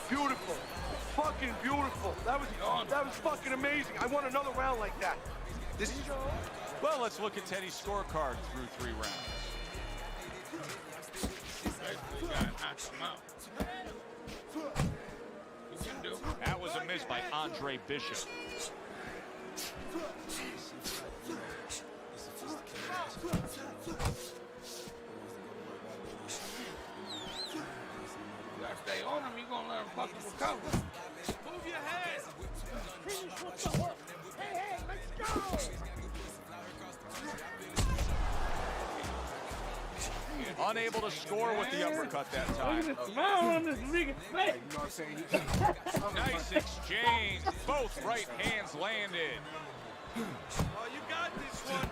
Speaker 4: Beautiful. Fucking beautiful. That was fucking amazing. I want another round like that. This is...
Speaker 6: Well, let's look at Teddy's scorecard through 3 rounds. That was a miss by Andre Bishop.
Speaker 3: Stay on him, you gonna let him fucking recover. Move your head. Finish with the hook. Hey, let's go.
Speaker 6: Unable to score with the uppercut that time.
Speaker 3: Look at the smile on this nigga's face.
Speaker 6: Nice exchange. Both right hands landed.
Speaker 4: Oh, you got this one.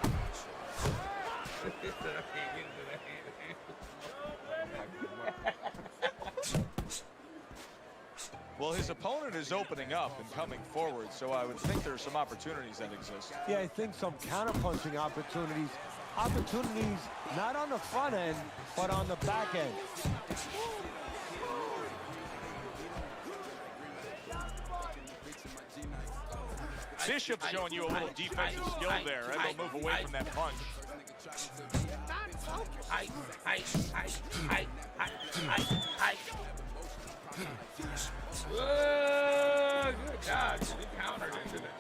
Speaker 6: Well, his opponent is opening up and coming forward, so I would think there are some opportunities that exist.
Speaker 7: Yeah, I think some counterpunching opportunities. Opportunities not on the front end, but on the back end.
Speaker 6: Bishop's showing you a little defensive skill there, and they'll move away from that punch.
Speaker 3: Good God, he countered into that.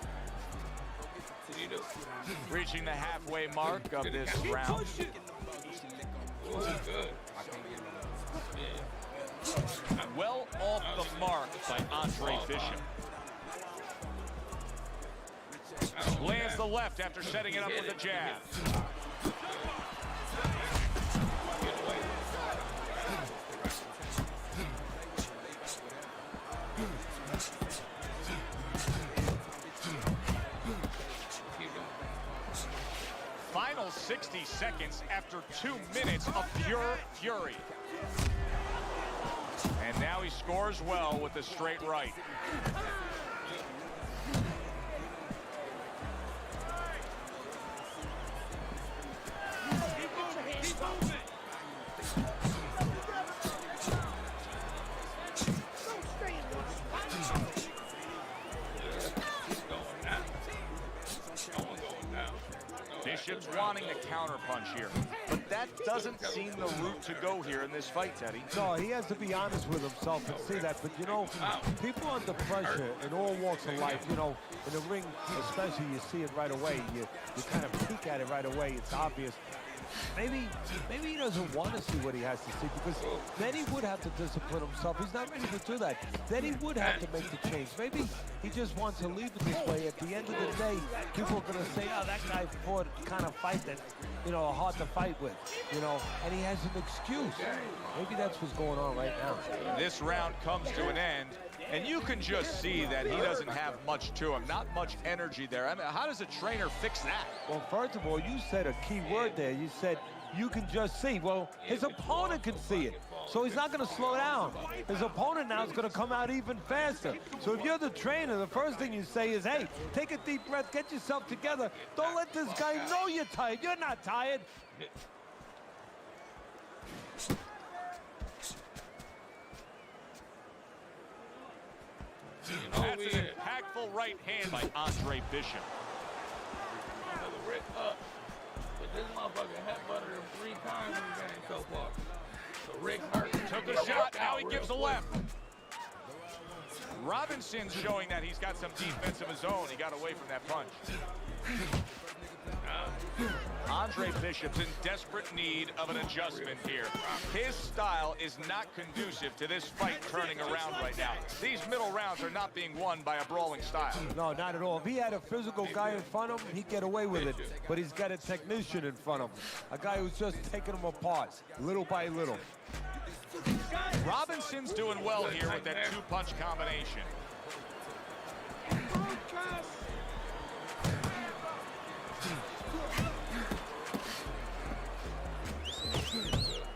Speaker 6: Reaching the halfway mark of this round. Well off the mark by Andre Bishop. Lands the left after setting it up with a jab. Final 60 seconds after 2 minutes of pure fury. And now he scores well with the straight right. Bishop's wanting to counterpunch here, but that doesn't seem the route to go here in this fight, Teddy.
Speaker 7: No, he has to be honest with himself and see that. But, you know, people under pressure in all walks of life, you know, in the ring especially, you see it right away. You kind of peek at it right away. It's obvious. Maybe he doesn't want to see what he has to see, because then he would have to discipline himself. He's not ready to do that. Then he would have to make the change. Maybe he just wants to leave it this way. At the end of the day, people are going to say, oh, that guy fought kind of fight that, you know, hard to fight with, you know, and he has an excuse. Maybe that's what's going on right now.
Speaker 6: This round comes to an end, and you can just see that he doesn't have much to him, not much energy there. I mean, how does a trainer fix that?
Speaker 7: Well, first of all, you said a key word there. You said you can just see. Well, his opponent can see it. So he's not going to slow down. His opponent now is going to come out even faster. So if you're the trainer, the first thing you say is, hey, take a deep breath, get yourself together. Don't let this guy know you're tired. You're not tired.
Speaker 6: That's an impactful right hand by Andre Bishop.
Speaker 3: Rick up. But this motherfucker headbutted him 3 times in the game so far. So Rick hurt.
Speaker 6: Took a shot, now he gives a left. Robinson's showing that he's got some defense of his own. He got away from that punch. Andre Bishop's in desperate need of an adjustment here. His style is not conducive to this fight turning around right now. These middle rounds are not being won by a brawling style.
Speaker 7: No, not at all. If he had a physical guy in front of him, he'd get away with it. But he's got a technician in front of him. A guy who's just taking him apart, little by little.
Speaker 6: Robinson's doing well here with that 2-punch combination.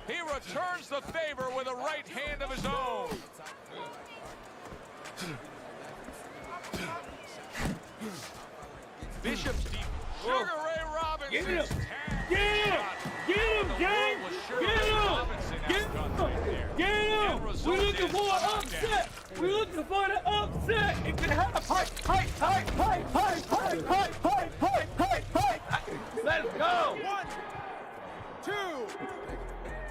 Speaker 6: He returns the favor with a right hand of his own. Bishop's deep. Sugar Ray Robinson.
Speaker 3: Get him! Get him! Get him, James! Get him! Get him! Get him! We're looking for an upset! We're looking for the upset! It can happen! Let's go!
Speaker 4: 1, 2, 3.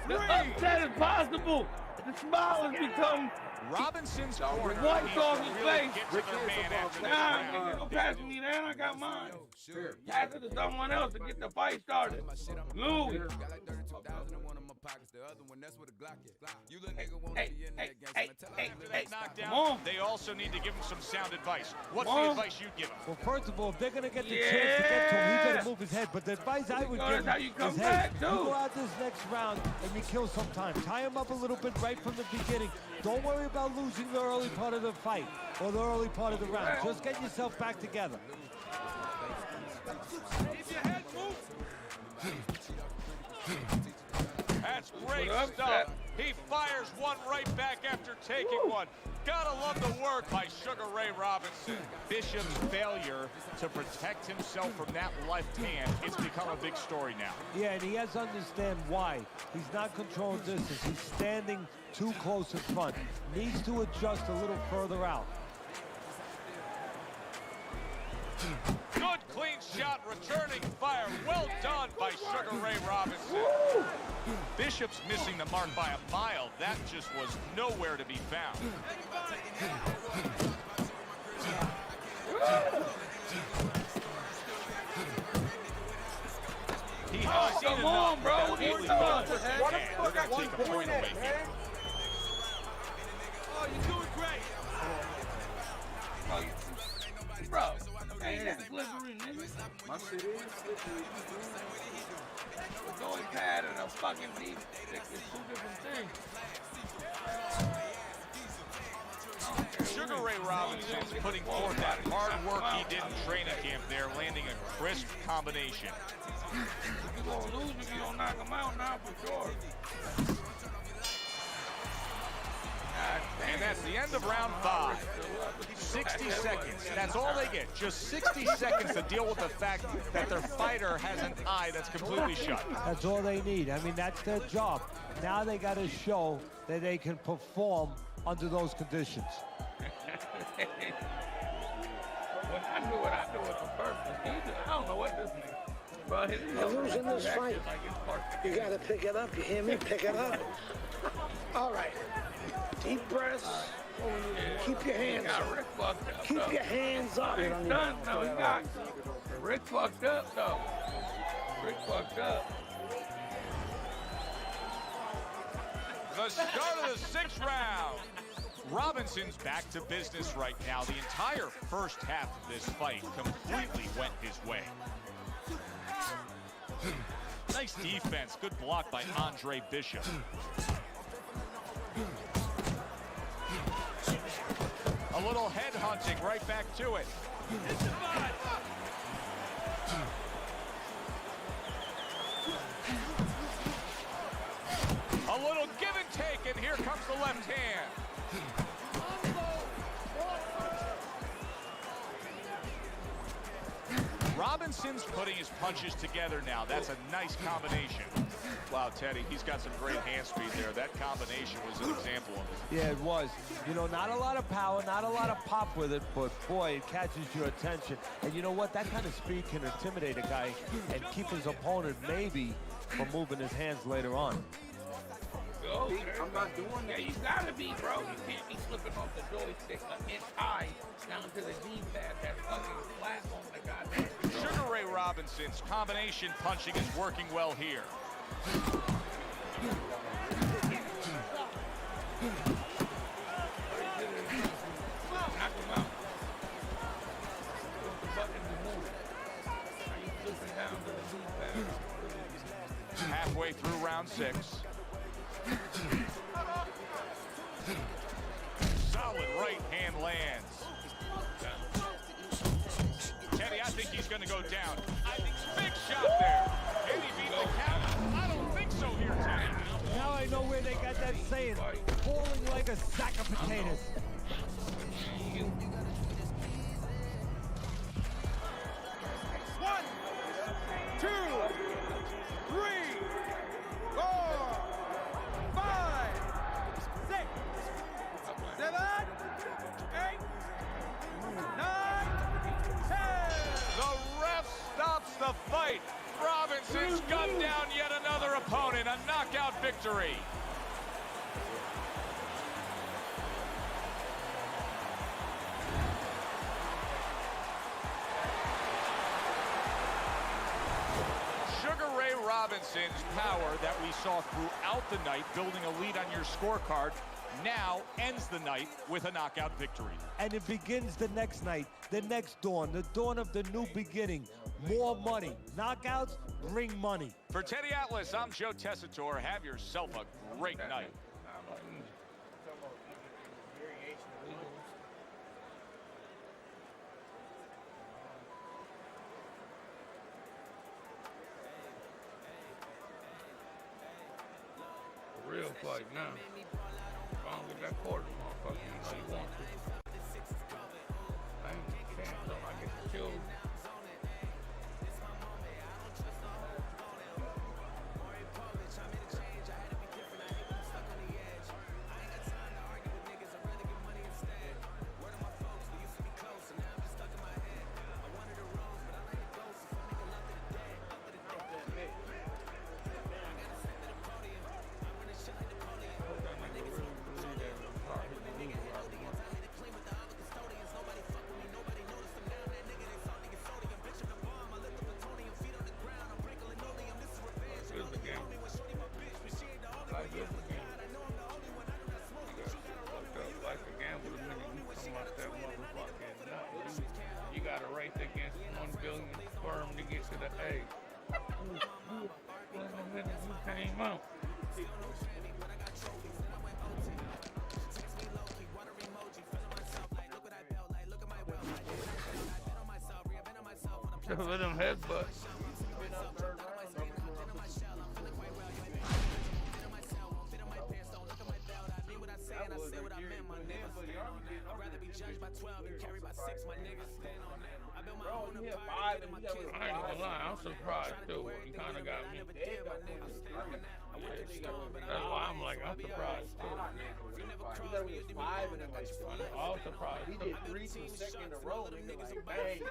Speaker 3: The upset is possible! The smile has become
Speaker 6: Robinson's corner
Speaker 3: white off his face!
Speaker 6: get to their man after this
Speaker 3: Nah,
Speaker 6: round.
Speaker 3: nigga, don't pass me that. I got mine. Pass it to someone else to get the fight started. Louis. Come on.
Speaker 6: They also need to give him some sound advice. What's
Speaker 3: Come
Speaker 6: the
Speaker 3: on.
Speaker 6: advice you'd give him?
Speaker 7: Well, first of all, if they're going to get the chance to get to him, he better move his head. But the advice I would give
Speaker 3: That's how
Speaker 7: him
Speaker 3: you come
Speaker 7: is, hey,
Speaker 3: back,
Speaker 7: you
Speaker 3: too.
Speaker 7: go out this next round and you kill some time. Tie him up a little bit right from the beginning. Don't worry about losing the early part of the fight or the early part of the round. Just get yourself back together.
Speaker 6: That's great stuff. He fires one right back after taking one. Gotta love the work by Sugar Ray Robinson. Bishop's failure to protect himself from that left hand, it's become a big story now.
Speaker 7: Yeah, and he has to understand why. He's not controlling distance. He's standing too close in front. Needs to adjust a little further out.
Speaker 6: Good clean shot, returning fire. Well done by Sugar Ray Robinson. Bishop's missing the mark by a mile. That just was nowhere to be found. He has seen
Speaker 3: come
Speaker 6: enough
Speaker 3: on, bro.
Speaker 6: that
Speaker 3: What are you
Speaker 6: early
Speaker 3: doing?
Speaker 6: punch. They're going to take a point away here.
Speaker 4: Oh, you're doing great.
Speaker 3: Bro, ain't that slippery, nigga?
Speaker 11: My shit is slippery.
Speaker 3: The going pad and a fucking deep stick is 2 different things.
Speaker 6: Sugar Ray Robinson's putting forth that hard work he did in training camp there, landing a crisp combination.
Speaker 3: You're gonna lose if you don't knock him out now for sure.
Speaker 6: And that's the end of round 5. 60 seconds. That's all they get. Just 60 seconds to deal with the fact that their fighter has an eye that's completely shut.
Speaker 7: That's all they need. I mean, that's their job. Now they got to show that they can perform under those conditions.
Speaker 3: When I do what I do with the purpose, I don't know what this means. Bro,
Speaker 13: You're losing this fight. You got to pick it up. You hear me? Pick it up. All right. Deep breaths. Keep your hands up. Keep your hands up.
Speaker 3: He's done, though. He got Rick fucked up, though. Rick fucked up.
Speaker 6: The start of the 6th round. Robinson's back to business right now. The entire first half of this fight completely went his way. Nice defense. Good block by Andre Bishop. A little head hunting right back to it. A little give and take and here comes the left hand. Robinson's putting his punches together now. That's a nice combination. Wow, Teddy, he's got some great hand speed there. That combination was an example of it.
Speaker 7: Yeah, it was. You know, not a lot of power, not a lot of pop with it, but boy, it catches your attention. And you know what? That kind of speed can intimidate a guy and keep his opponent maybe from moving his hands later on.
Speaker 3: Go, I'm not doing that. You gotta be, bro. You can't be slipping off the joystick an inch high down to the D-pad. That's fucking flat on the goddamn.
Speaker 6: Sugar Ray Robinson's combination punching is working well here. Halfway through round 6. Solid right hand lands. Teddy, I think he's going to go down. Big shot there. Can he beat the count? I don't think so here, Teddy.
Speaker 7: Now I know where they got that saying, falling like a sack of potatoes. One, 2, 3, 4, 5, 6, 7, 8, 9, 10.
Speaker 6: The ref stops the fight. Robinson's gunned down yet another opponent. A knockout victory. Sugar Ray Robinson's power that we saw throughout the night, building a lead on your scorecard, now ends the night with a knockout victory.
Speaker 7: And it begins the next night, the next dawn, the dawn of the new beginning. More money. Knockouts bring money.
Speaker 6: For Teddy Atlas, I'm Joe Tessitore. Have yourself a great night.
Speaker 3: Real fight now. Wrong with that quarter, motherfucker. You know you want to. I ain't a chance though. I get the chills. You got to race against 1 billion sperm to get to the egg. You came out. With them headbutts. I ain't gonna lie, I'm surprised too. You kinda got me. That's why I'm like, I'm surprised too. I'm all surprised. He did 3 2 in a row. Hey,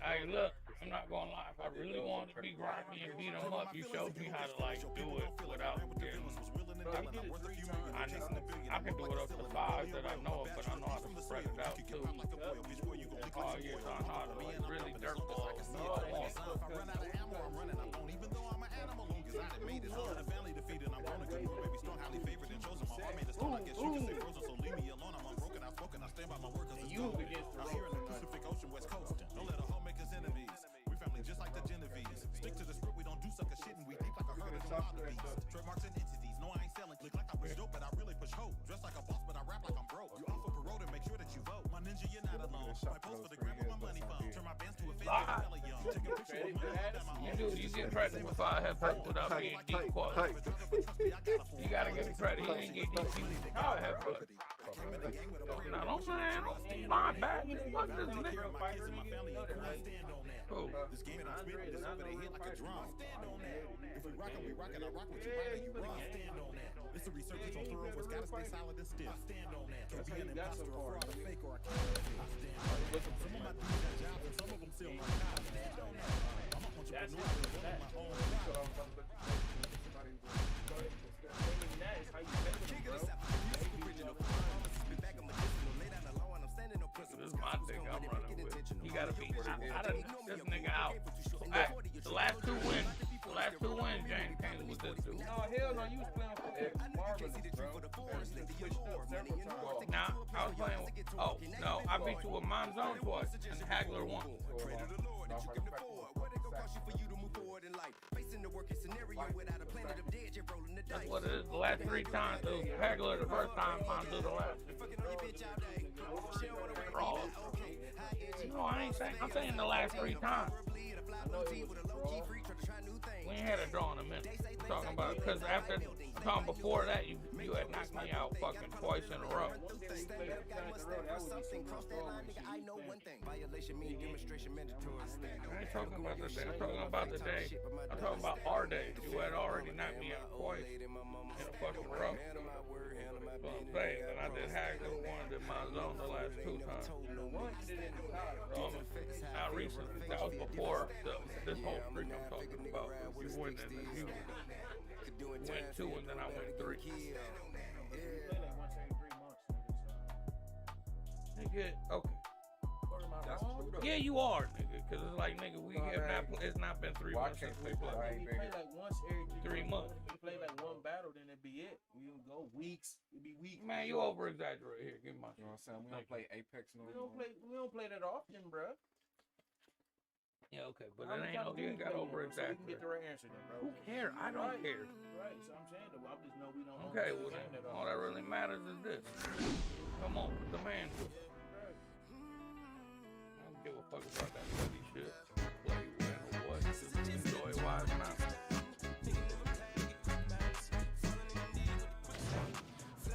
Speaker 3: hey, look, I'm not gonna lie. If I really wanted to be grimy and beat him up, you showed me how to like do it without getting. I can do it up to 5 that I know of, but I know how to spread it out too. Oh yeah, so I know how to like really dirt ball.
Speaker 1: Stick to the script, we don't do sucker shit, and we deep like a herd of beasts. Trademarks and entities, no, I ain't selling. Look like I was dope, but I really push hope. Dress like a boss, but I rap like I'm broke. You offer parole to make sure that you vote. My ninja, you're not alone. My post for the gram with my money phone. Turn my bands to a fake young. Take a picture with my
Speaker 3: do. You get credit for 5 headphones without being dequalified. You gotta give him credit. He didn't get DQ with 5 headphones. No, don't say that. Don't say my bad. Fuck this nigga. Who?
Speaker 1: This game and I'm spitting this over, they hit like a drum. Stand on that. If we rockin', we rockin'. I rock with you, right? You run. Stand on that. It's a resurgence on thoroughbreds. Gotta stay solid and stiff. Stand on that. Can't be an imposter, a fraud, a fake, or a counterfeit. I stand on that. Some of my dudes got jobs and some of them still my college. Stand on that. I'm an entrepreneur. I'm on my own route.
Speaker 3: This is my thing I'm running with. He gotta be this nigga out. Hey, the last two wins, James came with this dude.
Speaker 11: No, hell no, you was playing for Marvelous, bro.
Speaker 3: Nah, I was playing with, oh, no, I beat you with Monzone twice, and Hagler won. That's what it is. The last 3 times, it was Hagler the first time, Monzo the last. No, I ain't saying, I'm saying the last 3 times. We ain't had a draw in a minute. I'm talking about, because after, talking before that, you had knocked me out fucking twice in a row. I ain't talking about the day. I'm talking about the day. I'm talking about our day. You had already knocked me out twice in a fucking row. That's what I'm saying. And I did Hagler one, did my zone the last 2 times. Not recently. That was before this whole streak I'm talking about. You win and then you went 2 and then I went 3. Nigga, okay. Yeah, you are, nigga. Cause it's like, nigga, we have not. It's not been 3 months since we played.
Speaker 11: We play like once every
Speaker 3: 3 months.
Speaker 11: We play like one battle, then it'd be it. We don't go weeks. It'd be weeks.
Speaker 3: Man, you over exaggerate here. Give me my.
Speaker 11: You know what I'm saying? We don't play Apex no more. We don't play that often, bro.
Speaker 3: Yeah, okay, but it ain't no. You ain't got over exaggerate.
Speaker 11: So we can get the right answer then, bro.
Speaker 3: Who cares? I don't care.
Speaker 11: Right. So I'm saying though, I just know we don't.
Speaker 3: Okay, well then, all that really matters is this. Come on, put the man to it. I don't give a fuck about that bloody shit. Play, win, or what. Just enjoy it while it's not.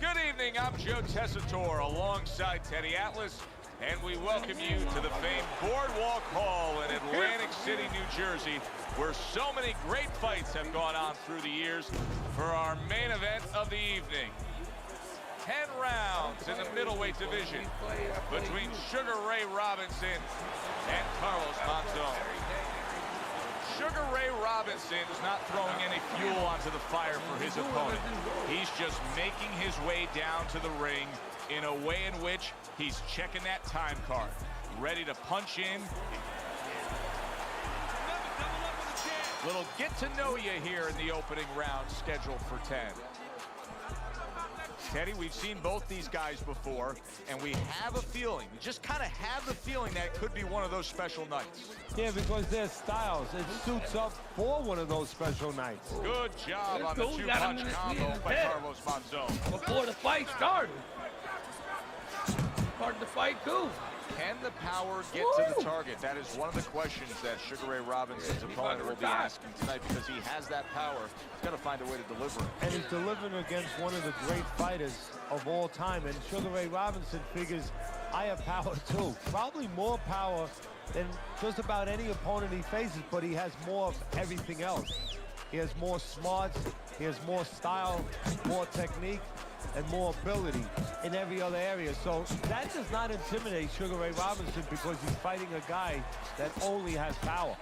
Speaker 6: Good evening, I'm Joe Tessitore alongside Teddy Atlas, and we welcome you to the famed Boardwalk Hall in Atlantic City, New Jersey, where so many great fights have gone on through the years for our main event of the evening. 10 rounds in the middleweight division between Sugar Ray Robinson and Carlos Monzon. Sugar Ray Robinson is not throwing any fuel onto the fire for his opponent. He's just making his way down to the ring in a way in which he's checking that time card, ready to punch in. Little get to know you here in the opening round scheduled for 10. Teddy, we've seen both these guys before, and we have a feeling, we just kind of have the feeling that it could be one of those special nights.
Speaker 7: Yeah, because their styles, it suits up for one of those special nights.
Speaker 6: Good job on the 2-punch combo by Carlos Monzon.
Speaker 3: Before the fight started. Started the fight too.
Speaker 6: Can the power get to the target? That is one of the questions that Sugar Ray Robinson's opponent will be asking tonight, because he has that power. He's got to find a way to deliver it.
Speaker 7: And he's delivering against one of the great fighters of all time. And Sugar Ray Robinson figures, I have power too. Probably more power than just about any opponent he faces, but he has more of everything else. He has more smarts, he has more style, more technique, and more ability in every other area. So that does not intimidate Sugar Ray Robinson, because he's fighting a guy that only has power.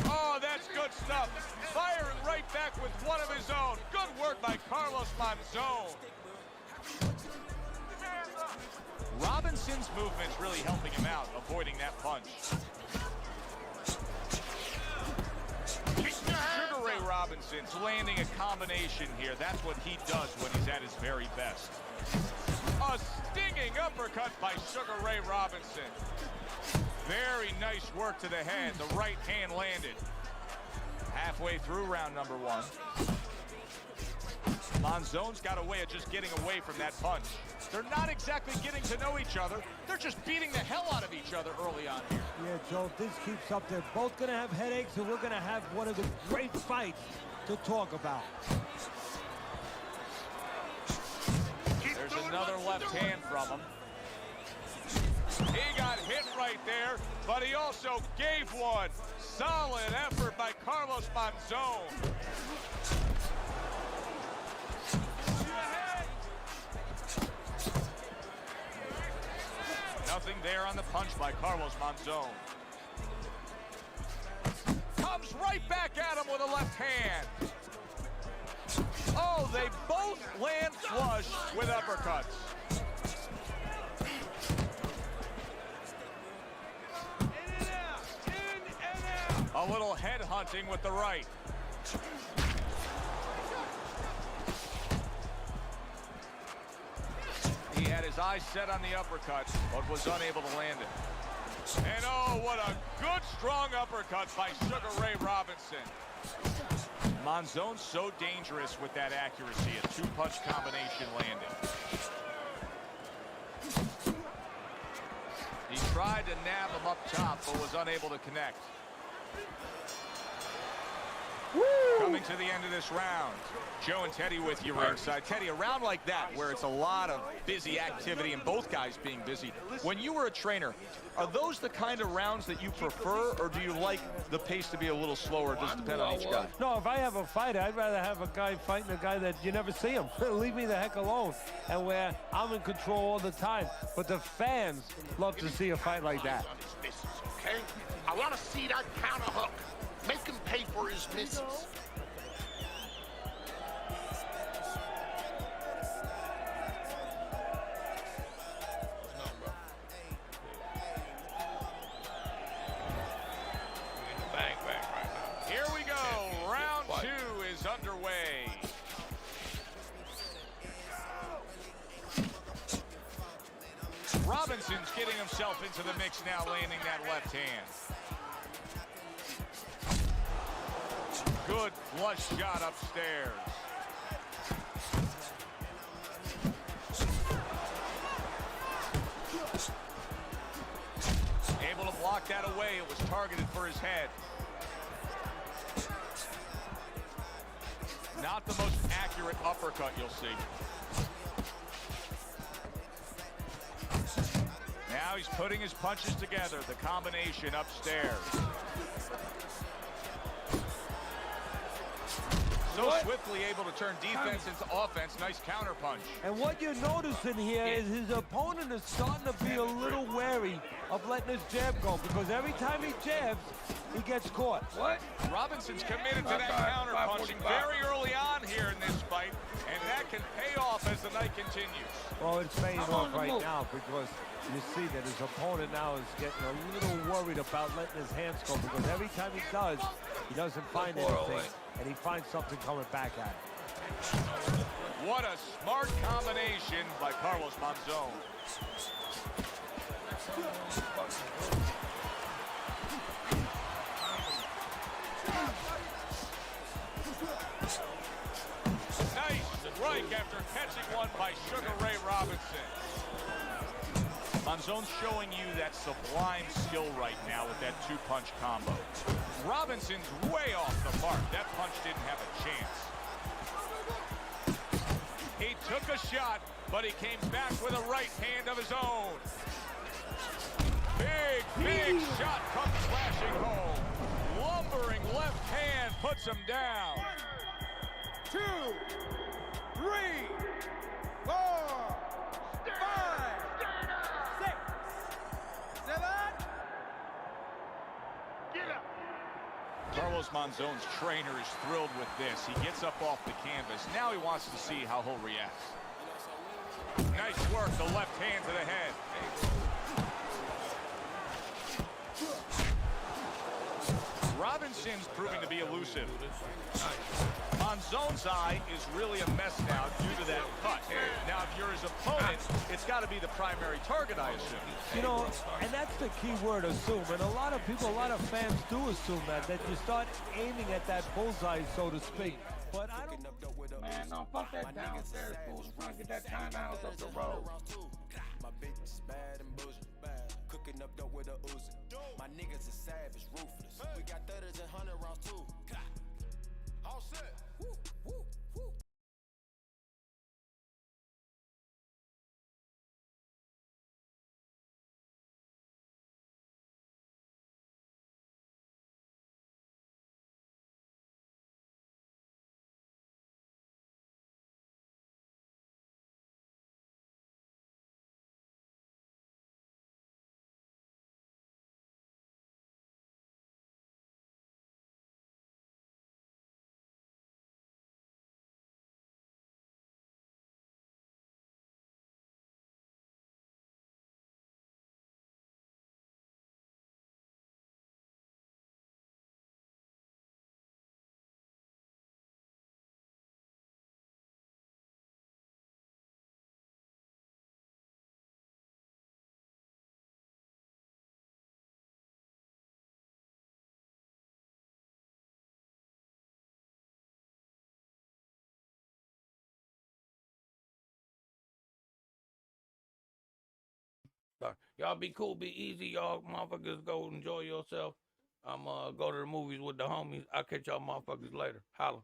Speaker 6: Oh, that's good stuff. Firing right back with one of his own. Good work by Carlos Monzon. Robinson's movement's really helping him out, avoiding that punch. Sugar Ray Robinson's landing a combination here. That's what he does when he's at his very best. A stinging uppercut by Sugar Ray Robinson. Very nice work to the head. The right hand landed. Halfway through round number 1. Monzon's got a way of just getting away from that punch. They're not exactly getting to know each other. They're just beating the hell out of each other early on here.
Speaker 7: Yeah, Joe, if this keeps up, they're both going to have headaches, and we're going to have one of the great fights to talk about.
Speaker 6: There's another left hand from him. He got hit right there, but he also gave one. Solid effort by Carlos Monzon. Nothing there on the punch by Carlos Monzon. Comes right back at him with a left hand. Oh, they both land flush with uppercuts. A little head hunting with the right. He had his eyes set on the uppercut, but was unable to land it. And oh, what a good, strong uppercut by Sugar Ray Robinson. Monzon's so dangerous with that accuracy. A two-punch combination landing. He tried to nab him up top, but was unable to connect. Woo! Coming to the end of this round. Joe and Teddy with you ringside. Teddy, a round like that where it's a lot of busy activity and both guys being busy. When you were a trainer, are those the kind of rounds that you prefer, or do you like the pace to be a little slower? Does it depend on each guy?
Speaker 7: No, if I have a fight, I'd rather have a guy fighting a guy that you never see him. Leave me the heck alone. And where I'm in control all the time. But the fans love to see a fight like that.
Speaker 8: Okay? I want to see that counter hook. Make him pay for his misses.
Speaker 3: Bang, bang right now.
Speaker 6: Here we go. Round 2 is underway. Robinson's getting himself into the mix now, landing that left hand. Good flush shot upstairs. Able to block that away. It was targeted for his head. Not the most accurate uppercut you'll see. Now he's putting his punches together. The combination upstairs. So swiftly able to turn defense into offense. Nice counter punch.
Speaker 7: And what you're noticing here is his opponent is starting to be a little wary of letting his jab go, because every time he jabs, he gets caught.
Speaker 3: What?
Speaker 6: Robinson's committed to that counter punching very early on here in this fight, and that can pay off as the night continues.
Speaker 7: Well, it's paying off right now, because you see that his opponent now is getting a little worried about letting his hands go, because every time he doesn't find anything, and he finds something coming back at him.
Speaker 6: What a smart combination by Carlos Monzon. Nice strike after catching one by Sugar Ray Robinson. Monzon's showing you that sublime skill right now with that two-punch combo. Robinson's way off the mark. That punch didn't have a chance. He took a shot, but he came back with a right hand of his own. Big shot comes flashing home. Lumbering left hand puts him down.
Speaker 1: 1, 2, 3, 4, 5, 6, 7. Get up.
Speaker 6: Carlos Monzon's trainer is thrilled with this. He gets up off the canvas. Now he wants to see how he'll react. Nice work, the left hand to the head. Robinson's proving to be elusive. Monzon's is really a mess now due to that cut. Now, if you're his opponent, it's got to be the primary target, I assume.
Speaker 7: You know, and that's the key word, assume. And a lot of people, a lot of fans do assume that you start aiming at that bullseye, so to speak. But I don't...
Speaker 3: Man, no, fuck that downstairs fool. Trying to get that time out up the road.
Speaker 14: My bitch is bad and bullshit. Cooking up dope with a Uzi. My niggas are savage, ruthless. We got 30s and 100 rounds too. All set. Woo, woo, woo.
Speaker 3: Y'all be cool, be easy. Y'all motherfuckers go enjoy yourself. I'm go to the movies with the homies. I'll catch y'all motherfuckers later. Holla.